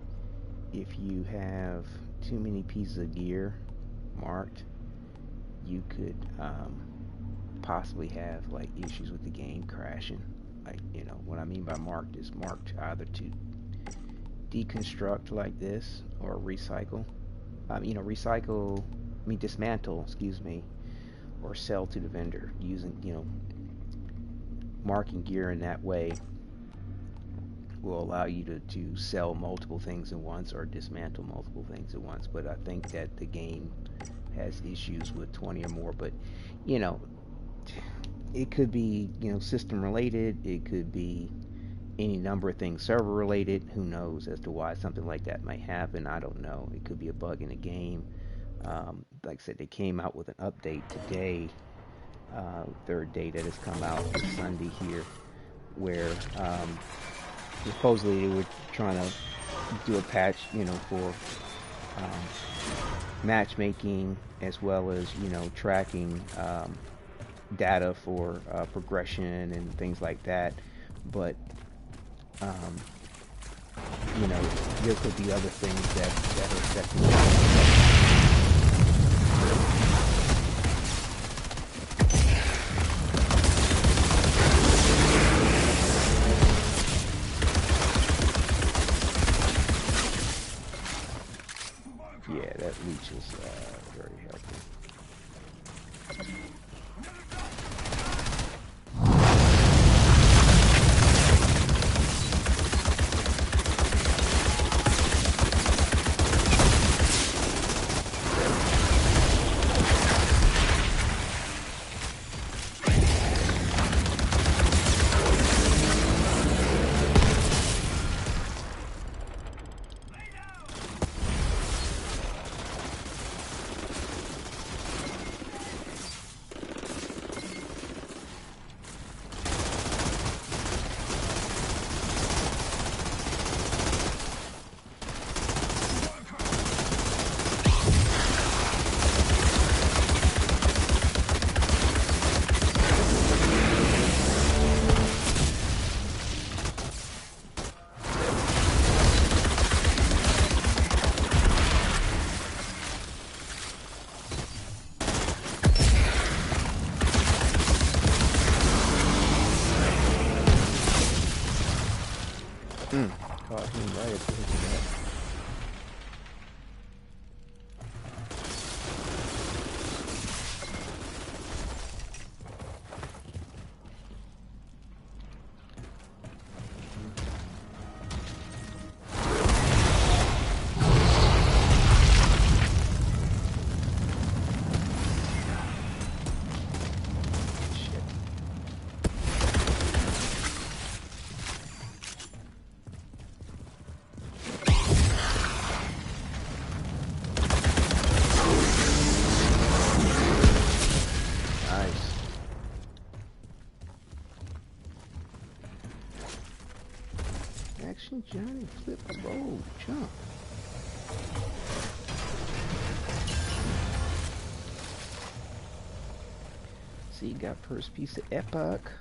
if you have too many pieces of gear marked, you could possibly have like issues with the game crashing. Like, you know, what I mean by marked is marked either to deconstruct like this or recycle. Dismantle, excuse me, or sell to the vendor using, marking gear in that way will allow you to sell multiple things at once or dismantle multiple things at once. But I think that the game has issues with 20 or more. But, it could be, system related. It could be any number of things server related. Who knows as to why something like that might happen. I don't know. It could be a bug in the game. Like I said, they came out with an update today, third day that has come out this Sunday here, where supposedly they were trying to do a patch, for matchmaking as well as, tracking data for progression and things like that. But, there could be other things that are affecting that leech is very healthy. Causing riots. Johnny, flip a roll, jump. So you got first piece of epoch.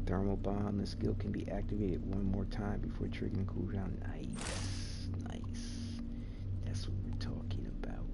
Thermal bomb. The skill can be activated one more time before triggering cooldown. Nice, nice. That's what we're talking about.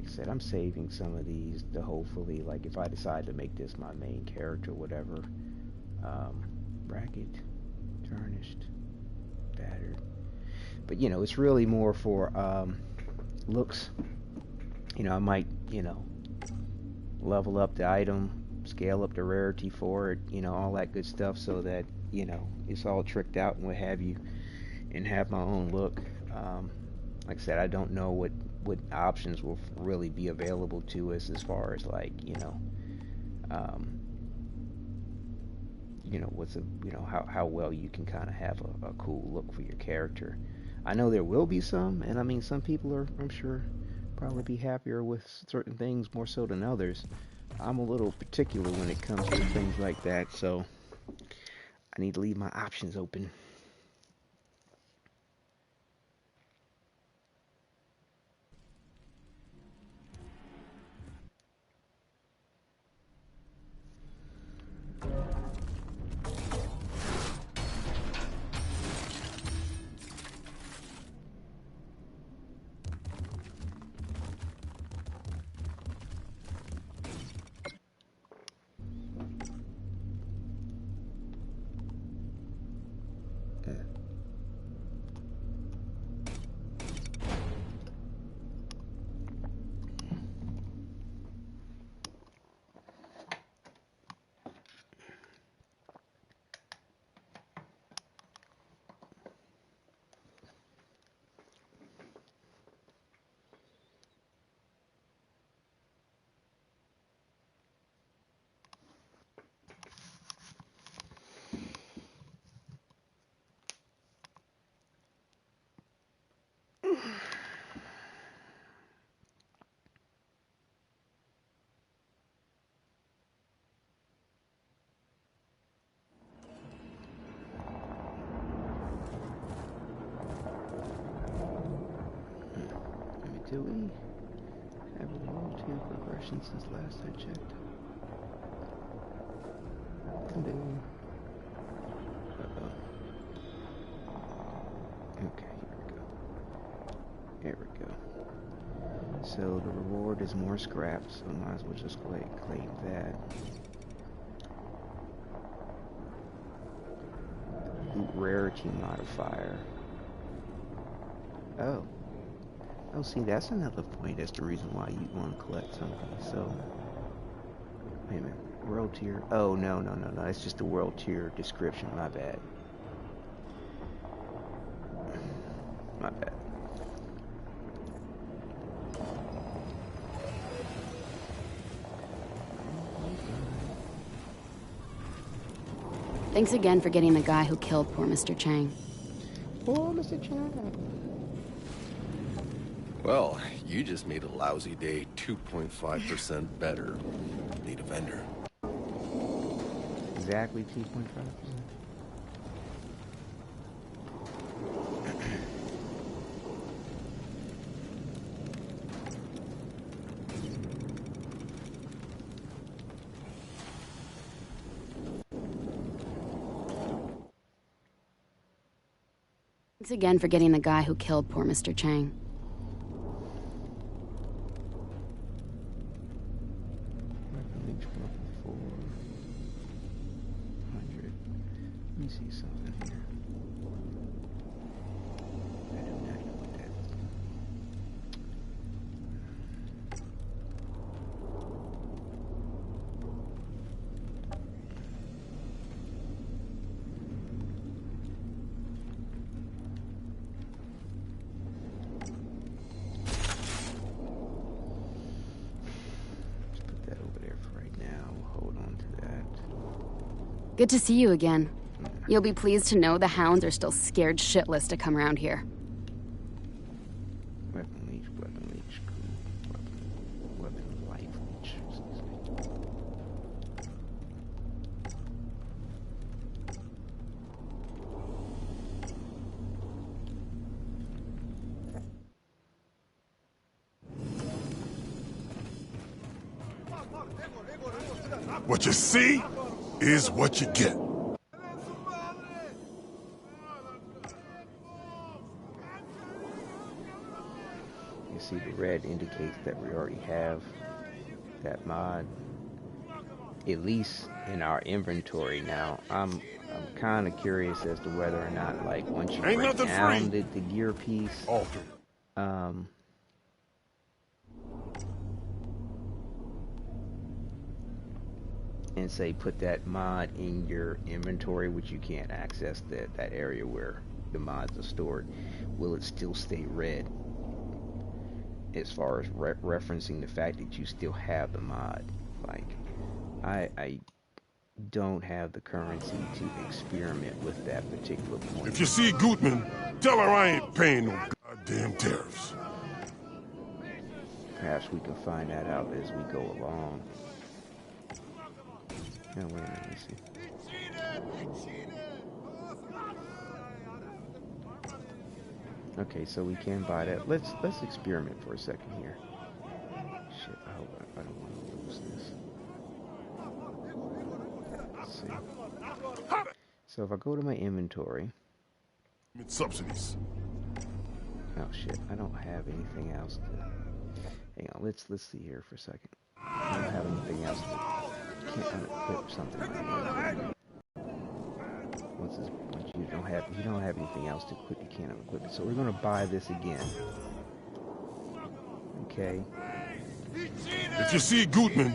Said I'm saving some of these to hopefully, like, if I decide to make this my main character, whatever. Bracket, tarnished, battered, but you know, it's really more for looks. You know, I might, you know, level up the item, scale up the rarity for it, you know, all that good stuff, so that, you know, it's all tricked out and what have you, and have my own look. Like I said, I don't know what options will really be available to us as far as, like, you know, what's a, you know, how well you can kind of have a cool look for your character. I know there will be some, and I mean, some people are, I'm sure, probably be happier with certain things more so than others. I'm a little particular when it comes to things like that, so I need to leave my options open. Do we have a world tier progression since last I checked? Continue. Okay, here we go. So the reward is more scraps, so might as well just claim that. Loot rarity modifier. Oh, see, that's another point. That's the reason why you want to collect something. So, wait a minute. World tier. Oh, no. It's just the world tier description. My bad. Thanks again for getting the guy who killed poor Mr. Chang. Poor Mr. Chang. Well, you just made a lousy day 2.5% better. Need a vendor. Exactly 2.5%. Thanks again for getting the guy who killed poor Mr. Chang. Let me see something here. I do not know what that is. Let's put that over there for right now. We'll hold on to that. Good to see you again. You'll be pleased to know the hounds are still scared shitless to come around here. Weapon leech, cool. Weapon life leech. What you see is what you get. You see the red indicates that we already have that mod, at least in our inventory. Now, I'm kind of curious as to whether or not, like, once you break down the gear piece, and say put that mod in your inventory, which you can't access that area where the mods are stored, will it still stay red as far as referencing the fact that you still have the mod? Like, I don't have the currency to experiment with that particular point. If you see Gutman, tell her I ain't paying no goddamn tariffs. Perhaps we can find that out as we go along. No, wait a minute, let me see. Okay, so we can buy that. Let's experiment for a second here. Shit, I hope I don't want to lose this. Let's see. So if I go to my inventory. Subsidies. Oh shit, I don't have anything else to. Hang on, let's see here for a second. I don't have anything else to. Can't unequip something like that. Once you don't have anything else to equip, you can't unequip it. So we're gonna buy this again. Okay. If you see Gutman.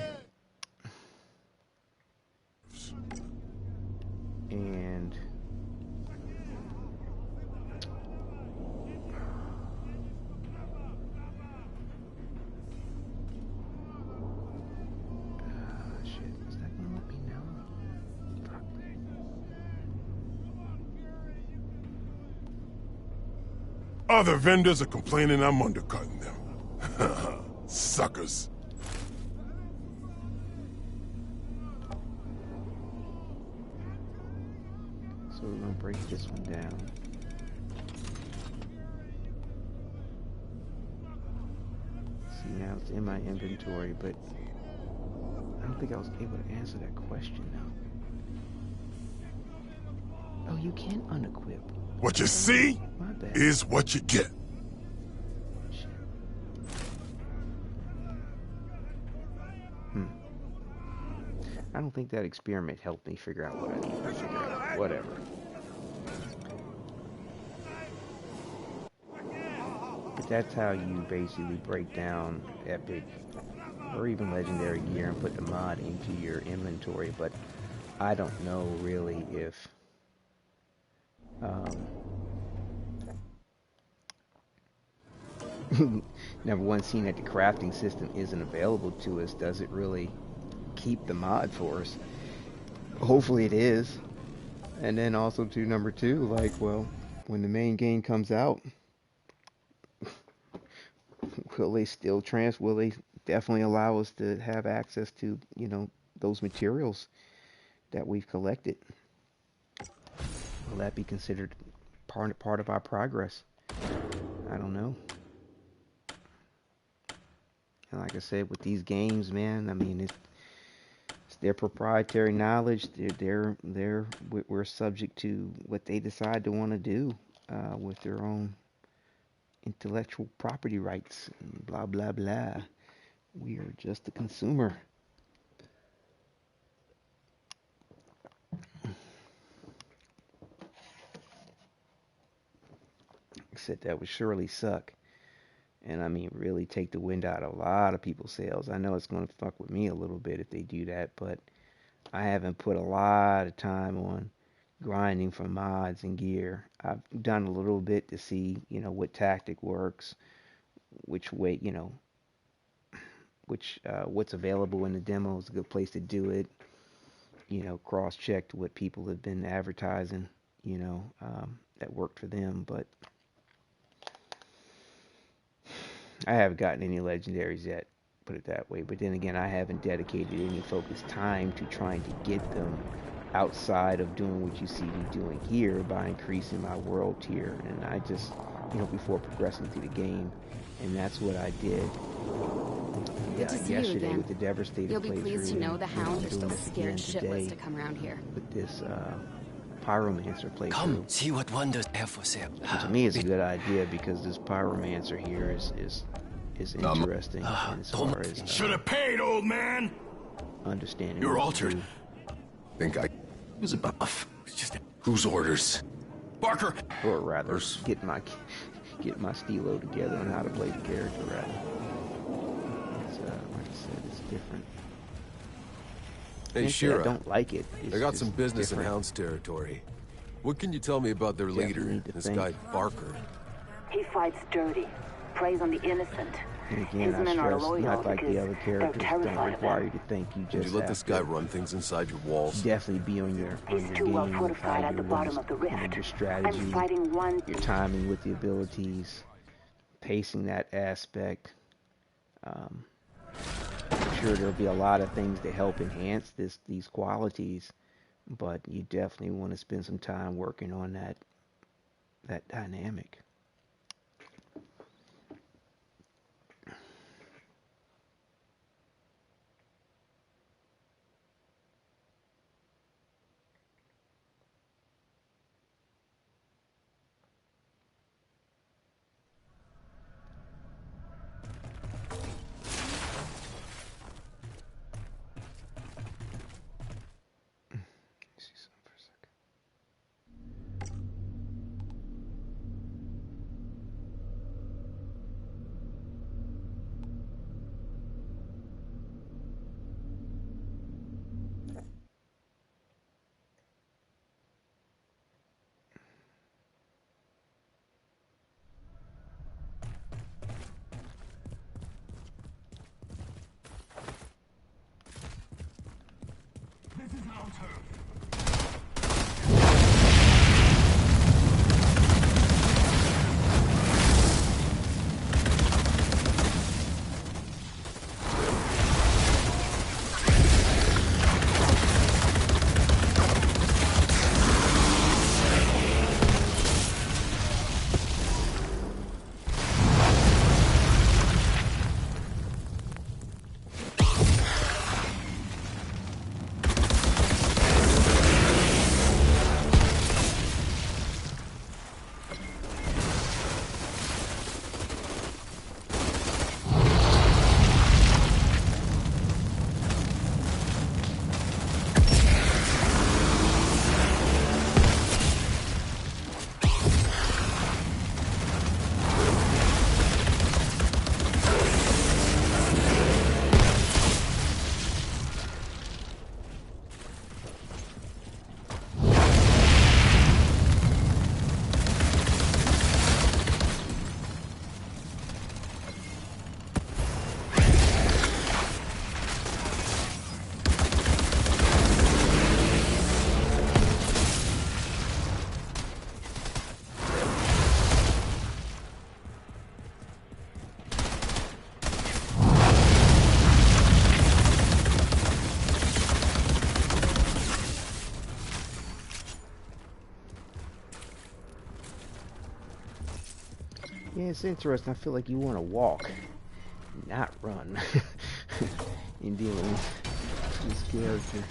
And shit, is that gonna let me know? Fuck. Other vendors are complaining I'm undercutting them. Suckers. So we're gonna break this one down. See, now it's in my inventory, but I don't think I was able to answer that question now. Oh, you can unequip. What you see is what you get. I don't think that experiment helped me figure out what I need to figure out. Whatever. But that's how you basically break down epic or even legendary gear and put the mod into your inventory. But I don't know really if number one, seeing that the crafting system isn't available to us, does it really keep the mod for us? Hopefully it is. And then also to number two, like, well, when the main game comes out, will they definitely allow us to have access to, those materials that we've collected? Will that be considered part of our progress? I don't know. And like I said, with these games, man, I mean, it's their proprietary knowledge. We're subject to what they decide to want to do with their own intellectual property rights, and blah blah blah. We are just a consumer. Except that would surely suck, and I mean really take the wind out of a lot of people's sails. I know it's going to fuck with me a little bit if they do that, but I haven't put a lot of time on grinding for mods and gear. I've done a little bit to see, what tactic works, which way, what's available in the demo is a good place to do it. Cross-checked what people have been advertising, that worked for them. But I haven't gotten any legendaries yet, put it that way. But then again, I haven't dedicated any focused time to trying to get them outside of doing what you see me doing here by increasing my world tier. And I just, before progressing through the game, and that's what I did. Good to see you Yesterday again. with the Devastator You'll be pleased to know the hounds are still scared shitless to today come around here. with this Pyromancer playthrough. Come, see what wonders I have for sale. And to me, it's a good idea because this Pyromancer here is interesting as far as Should have paid, old man. understanding. You're what to altered. do. Think I was above. It's just whose orders? Barker. Or rather, get my stilo together on how to play the character. Rather, it's, like I said, it's different. Hey, Can't say I Shira. don't like it. It's I got just some business different. in Hound's territory. What can you tell me about their Definitely leader, need to this think. guy Barker? He fights dirty, preys on the innocent. And again, His I men are stress, loyal not like because the other they're characters don't terrified of require them. you to think. You Did just you let have this guy to run things inside your walls? definitely be on your He's too game, well with fortified how at the you bottom run, of the rift. your strategy, I'm fighting one. your timing with the abilities, pacing that aspect. I'm sure there'll be a lot of things to help enhance these qualities, but you definitely want to spend some time working on that dynamic. See something for a second. Yeah, it's interesting. I feel like you want to walk, not run, in dealing with this character.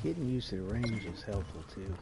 Getting used to the range is helpful too.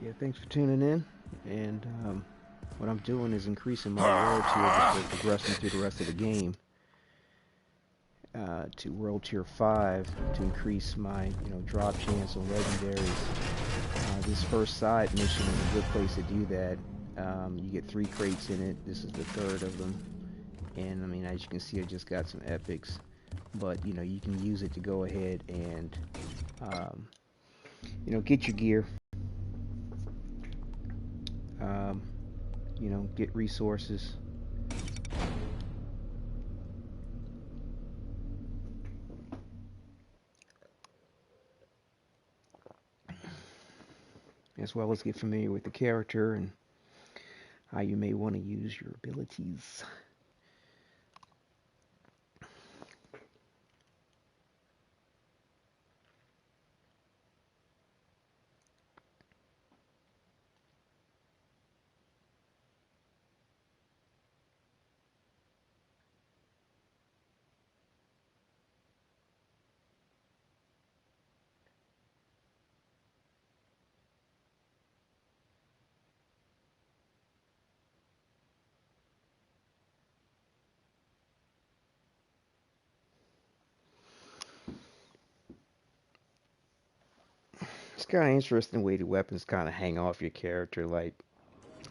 Yeah, thanks for tuning in, and what I'm doing is increasing my world tier before progressing through the rest of the game. To world tier 5 to increase my, drop chance on legendaries. This first side mission is a good place to do that. You get 3 crates in it. This is the 3rd of them. And I mean, as you can see, I just got some epics. But, you can use it to go ahead and, get your gear. Get resources. As well as get familiar with the character and how you may want to use your abilities. It's kind of interesting the way the weapons kind of hang off your character. Like,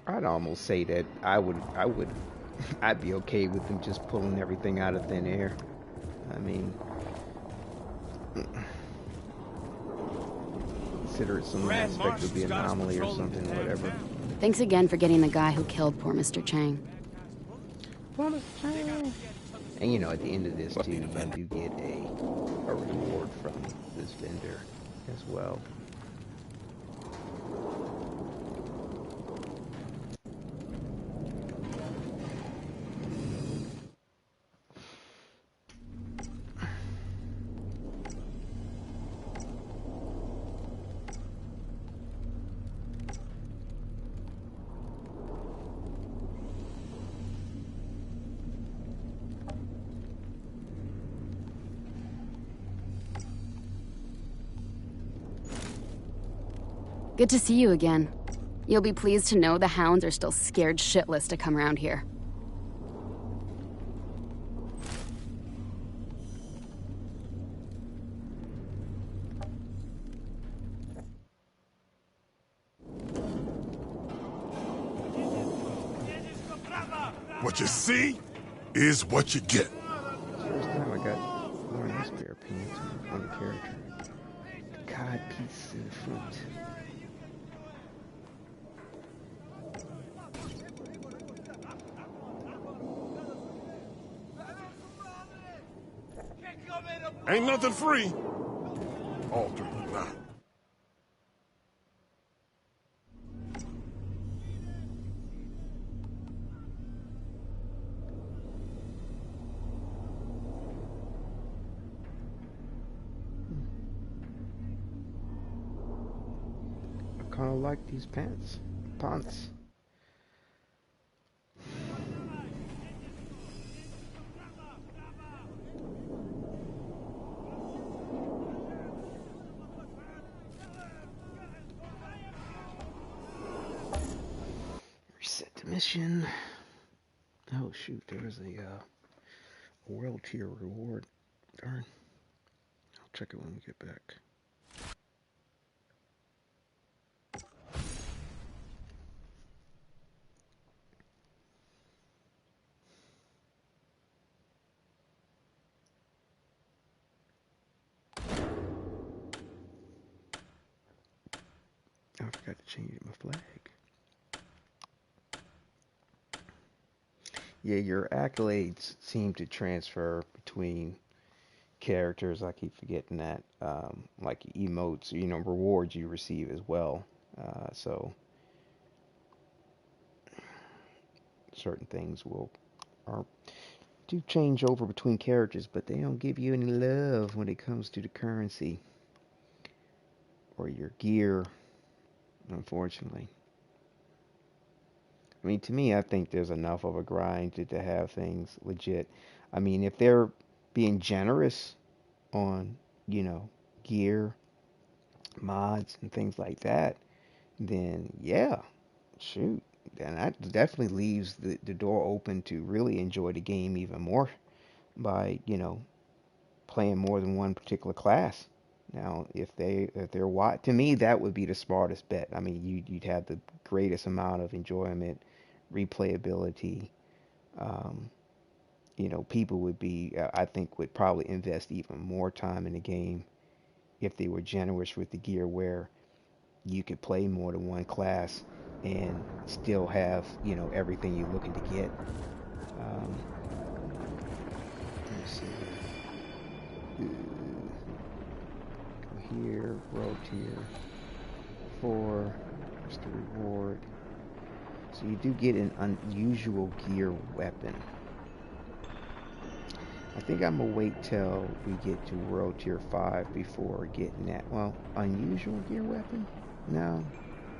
I'd almost say that I'd be okay with them just pulling everything out of thin air. I mean, consider it some aspect of the anomaly or something, whatever. Thanks again for getting the guy who killed poor Mr. Chang. And at the end of this too, you do get a reward from this vendor as well. Good to see you again. You'll be pleased to know the hounds are still scared shitless to come around here. What you see is what you get. First time I got one of these pair of pants on the character. God, piece of fruit. Ain't nothing free. Alter now. I kind of like these pants. Reset the mission. Oh shoot, there's a world tier reward. Darn. I'll check it when we get back. I forgot to change my flag. Yeah, your accolades seem to transfer between characters. I keep forgetting that. Like emotes, rewards you receive as well. So certain things do change over between characters, but they don't give you any love when it comes to the currency or your gear, unfortunately. I mean, to me, I think there's enough of a grind to have things legit. I mean, if they're being generous on, gear, mods, and things like that, then yeah, shoot, and that definitely leaves the door open to really enjoy the game even more by, you know, playing more than one particular class. Now, if they're wide, to me, that would be the smartest bet. I mean, you'd have the greatest amount of enjoyment, replayability. Um, you know, people would be, I think, would probably invest even more time in the game if they were generous with the gear, where you could play more than one class and still have, you know, everything you're looking to get. Let me see here. Go here, world tier 4. What's the reward? So you do get an unusual gear weapon. I think I'm gonna wait till we get to world tier 5 before getting that. Well, unusual gear weapon? No.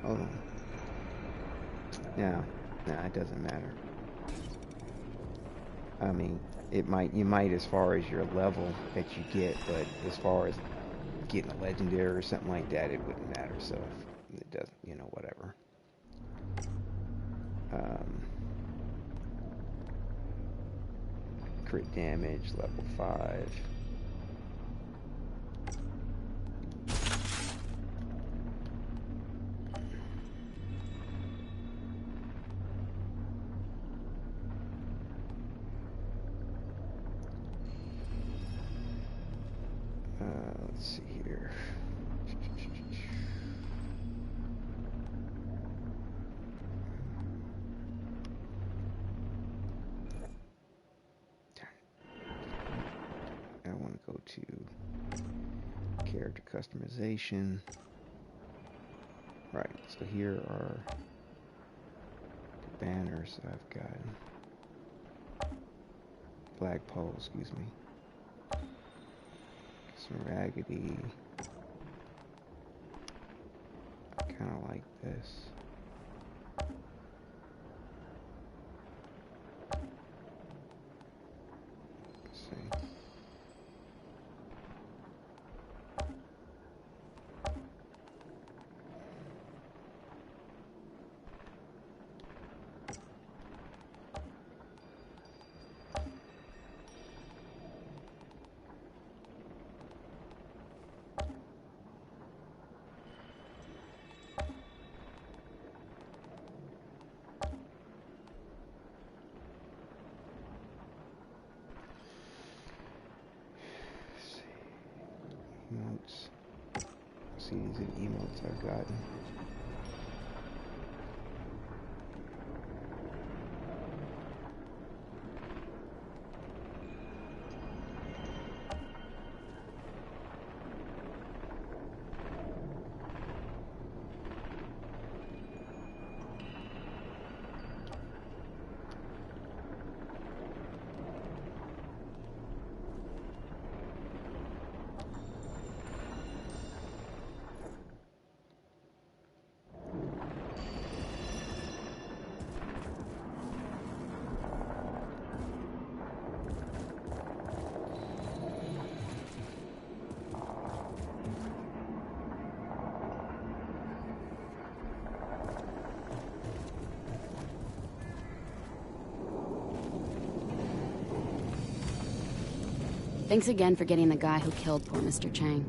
Hold on. No, it doesn't matter. I mean, you might as far as your level that you get, but as far as getting a legendary or something like that, it wouldn't matter. So if it doesn't, you know, whatever. Crit damage, level 5. Let's see here. I want to go to character customization. Right, so here are the banners I've gotten. Flagpole, excuse me. Some raggedy. I kind of like this. Let's see. Emotes. See, these are the emotes I've gotten. Thanks again for getting the guy who killed poor Mr. Chang.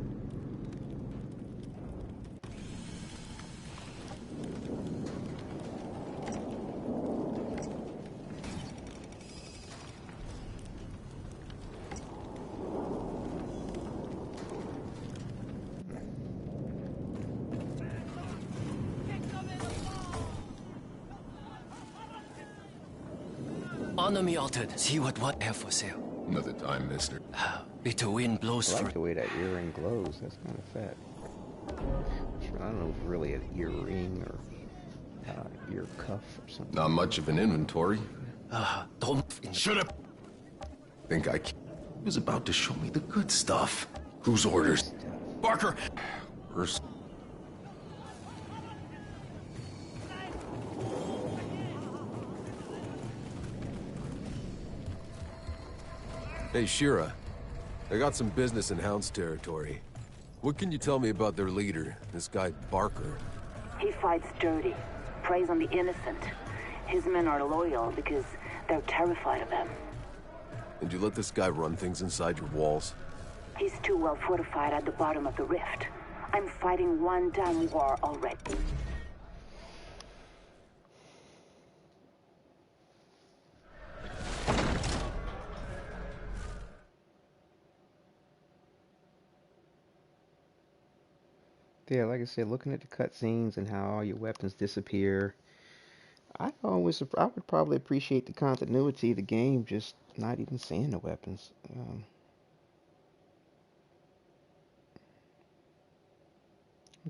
Honor me, Altered. See what I have for sale. Another time, mister. Bitter wind blows I for... like the way that earring glows. That's kind of fat. I don't know if it's really an earring or ear cuff or something. Not much of an inventory. Don't... Shut up! Think I... He was about to show me the good stuff. Whose orders? Barker! First... Hey, Shira. I got some business in Hound's territory. What can you tell me about their leader, this guy Barker? He fights dirty, preys on the innocent. His men are loyal because they're terrified of him. And you let this guy run things inside your walls? He's too well fortified at the bottom of the rift. I'm fighting one damn war already. Yeah, like I said, looking at the cutscenes and how all your weapons disappear, I would probably appreciate the continuity of the game, just not even seeing the weapons. I'll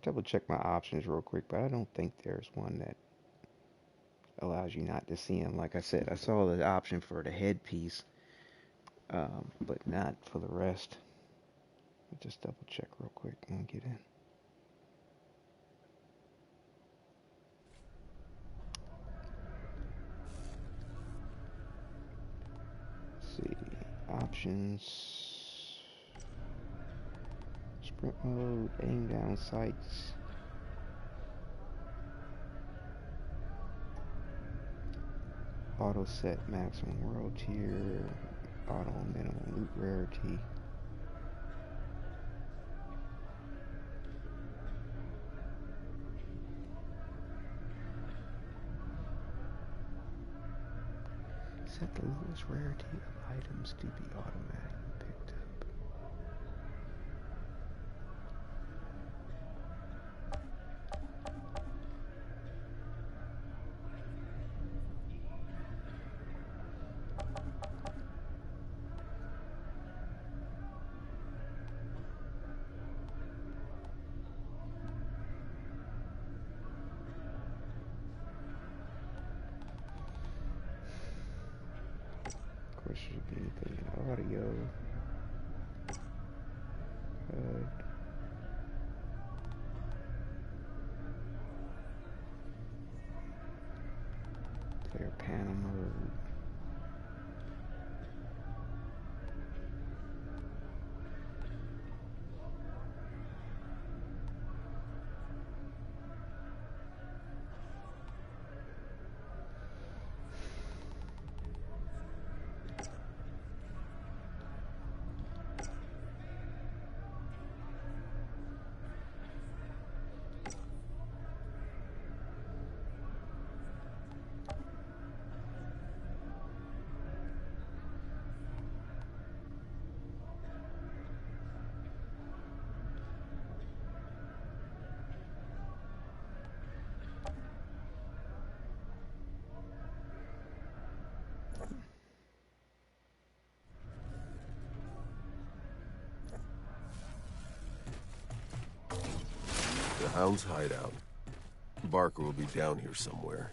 double check my options real quick, but I don't think there's one that allows you not to see them. Like I said, I saw the option for the headpiece, but not for the rest. I'll just double check real quick and get in. See, options, sprint mode, aim down sights, auto set maximum world tier, auto minimum loot rarity. Set the lowest rarity of items to be automatically picked up. Of course, there should be anything in audio. Player panel mode. The Hound's hideout. Barker will be down here somewhere.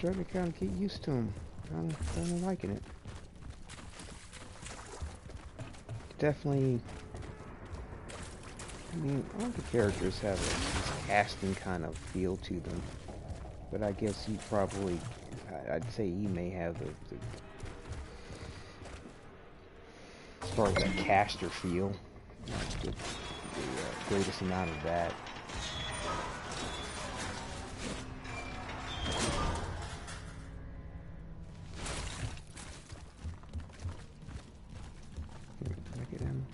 starting to kind of get used to him. Kind of liking it. Definitely. I mean, all the characters have this casting kind of feel to them, but I guess he probably, I'd say he may have the as far as that caster feel, the greatest amount of that. Look at him.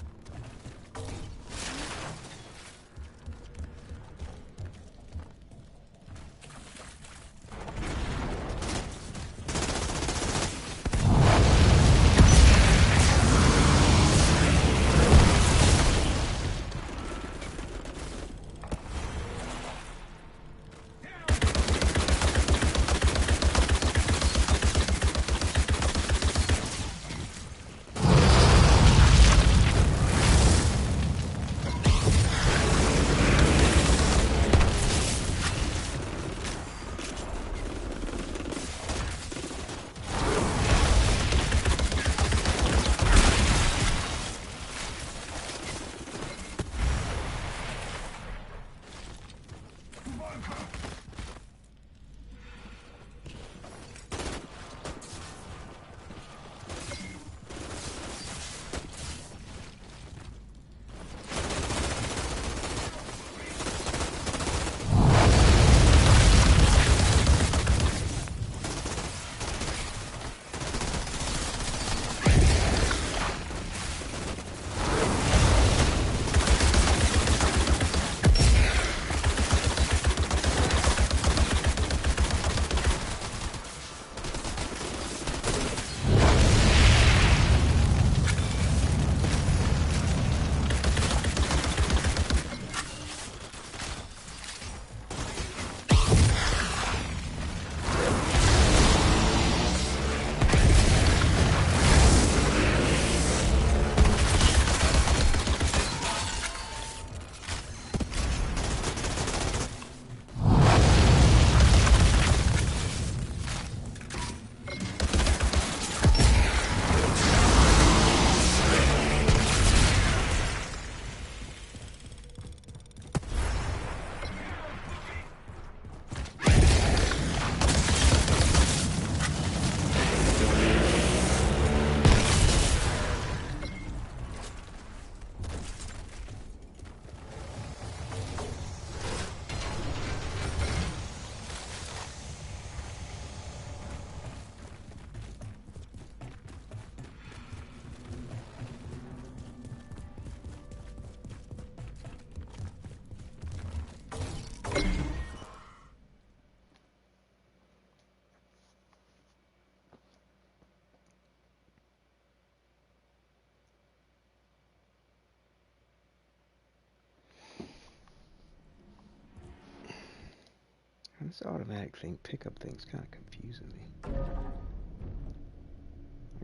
This automatic thing, pickup thing's kind of confusing me.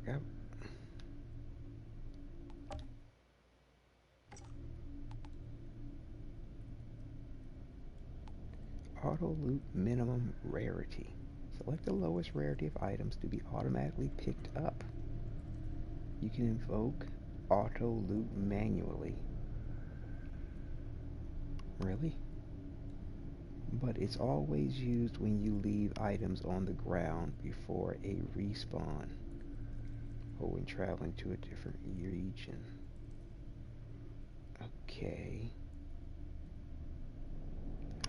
Like auto loot minimum rarity. Select the lowest rarity of items to be automatically picked up. You can invoke auto loot manually. Really? But it's always used when you leave items on the ground before a respawn or when traveling to a different region. Okay.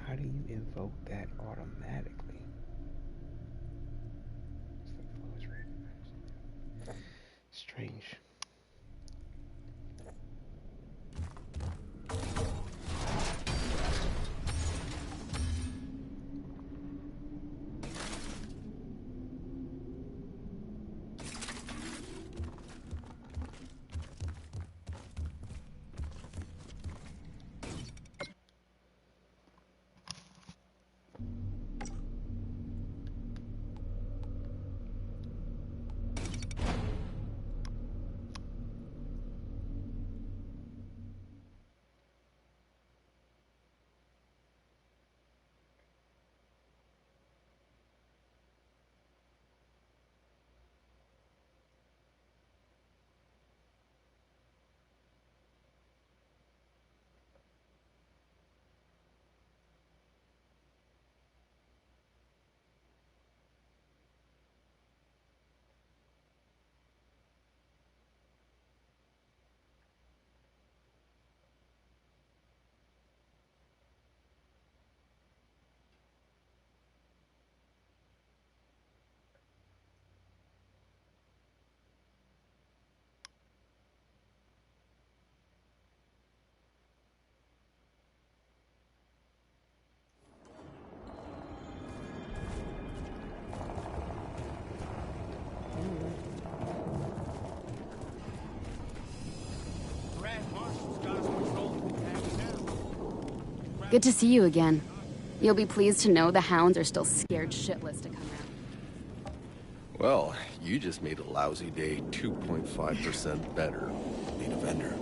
How do you invoke that automatically? Strange. Good to see you again. You'll be pleased to know the hounds are still scared shitless to come around. Well, you just made a lousy day 2.5% better. Being a vendor.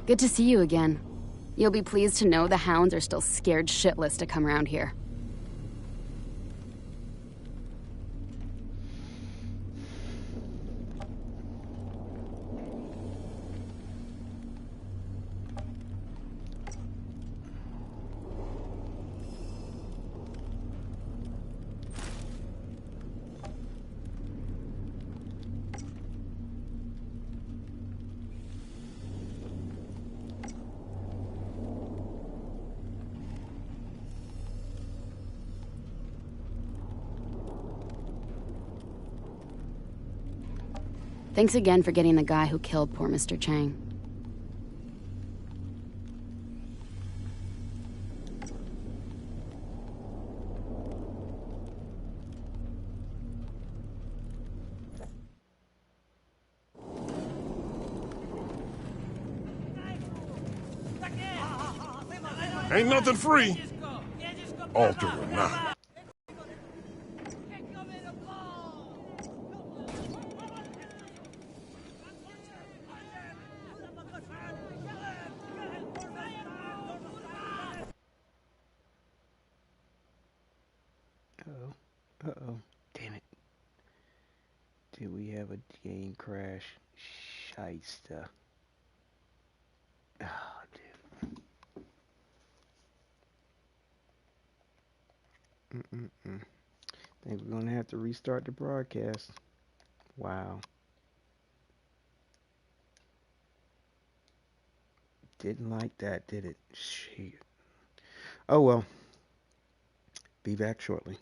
Good to see you again. You'll be pleased to know the hounds are still scared shitless to come around here. Thanks again for getting the guy who killed poor Mr. Chang. Ain't nothing free. Alter or not. Uh-oh. Damn it. Did we have a game crash? Shysta. Oh, dude. Think we're gonna have to restart the broadcast. Wow. Didn't like that, did it? Shit. Oh well. Be back shortly.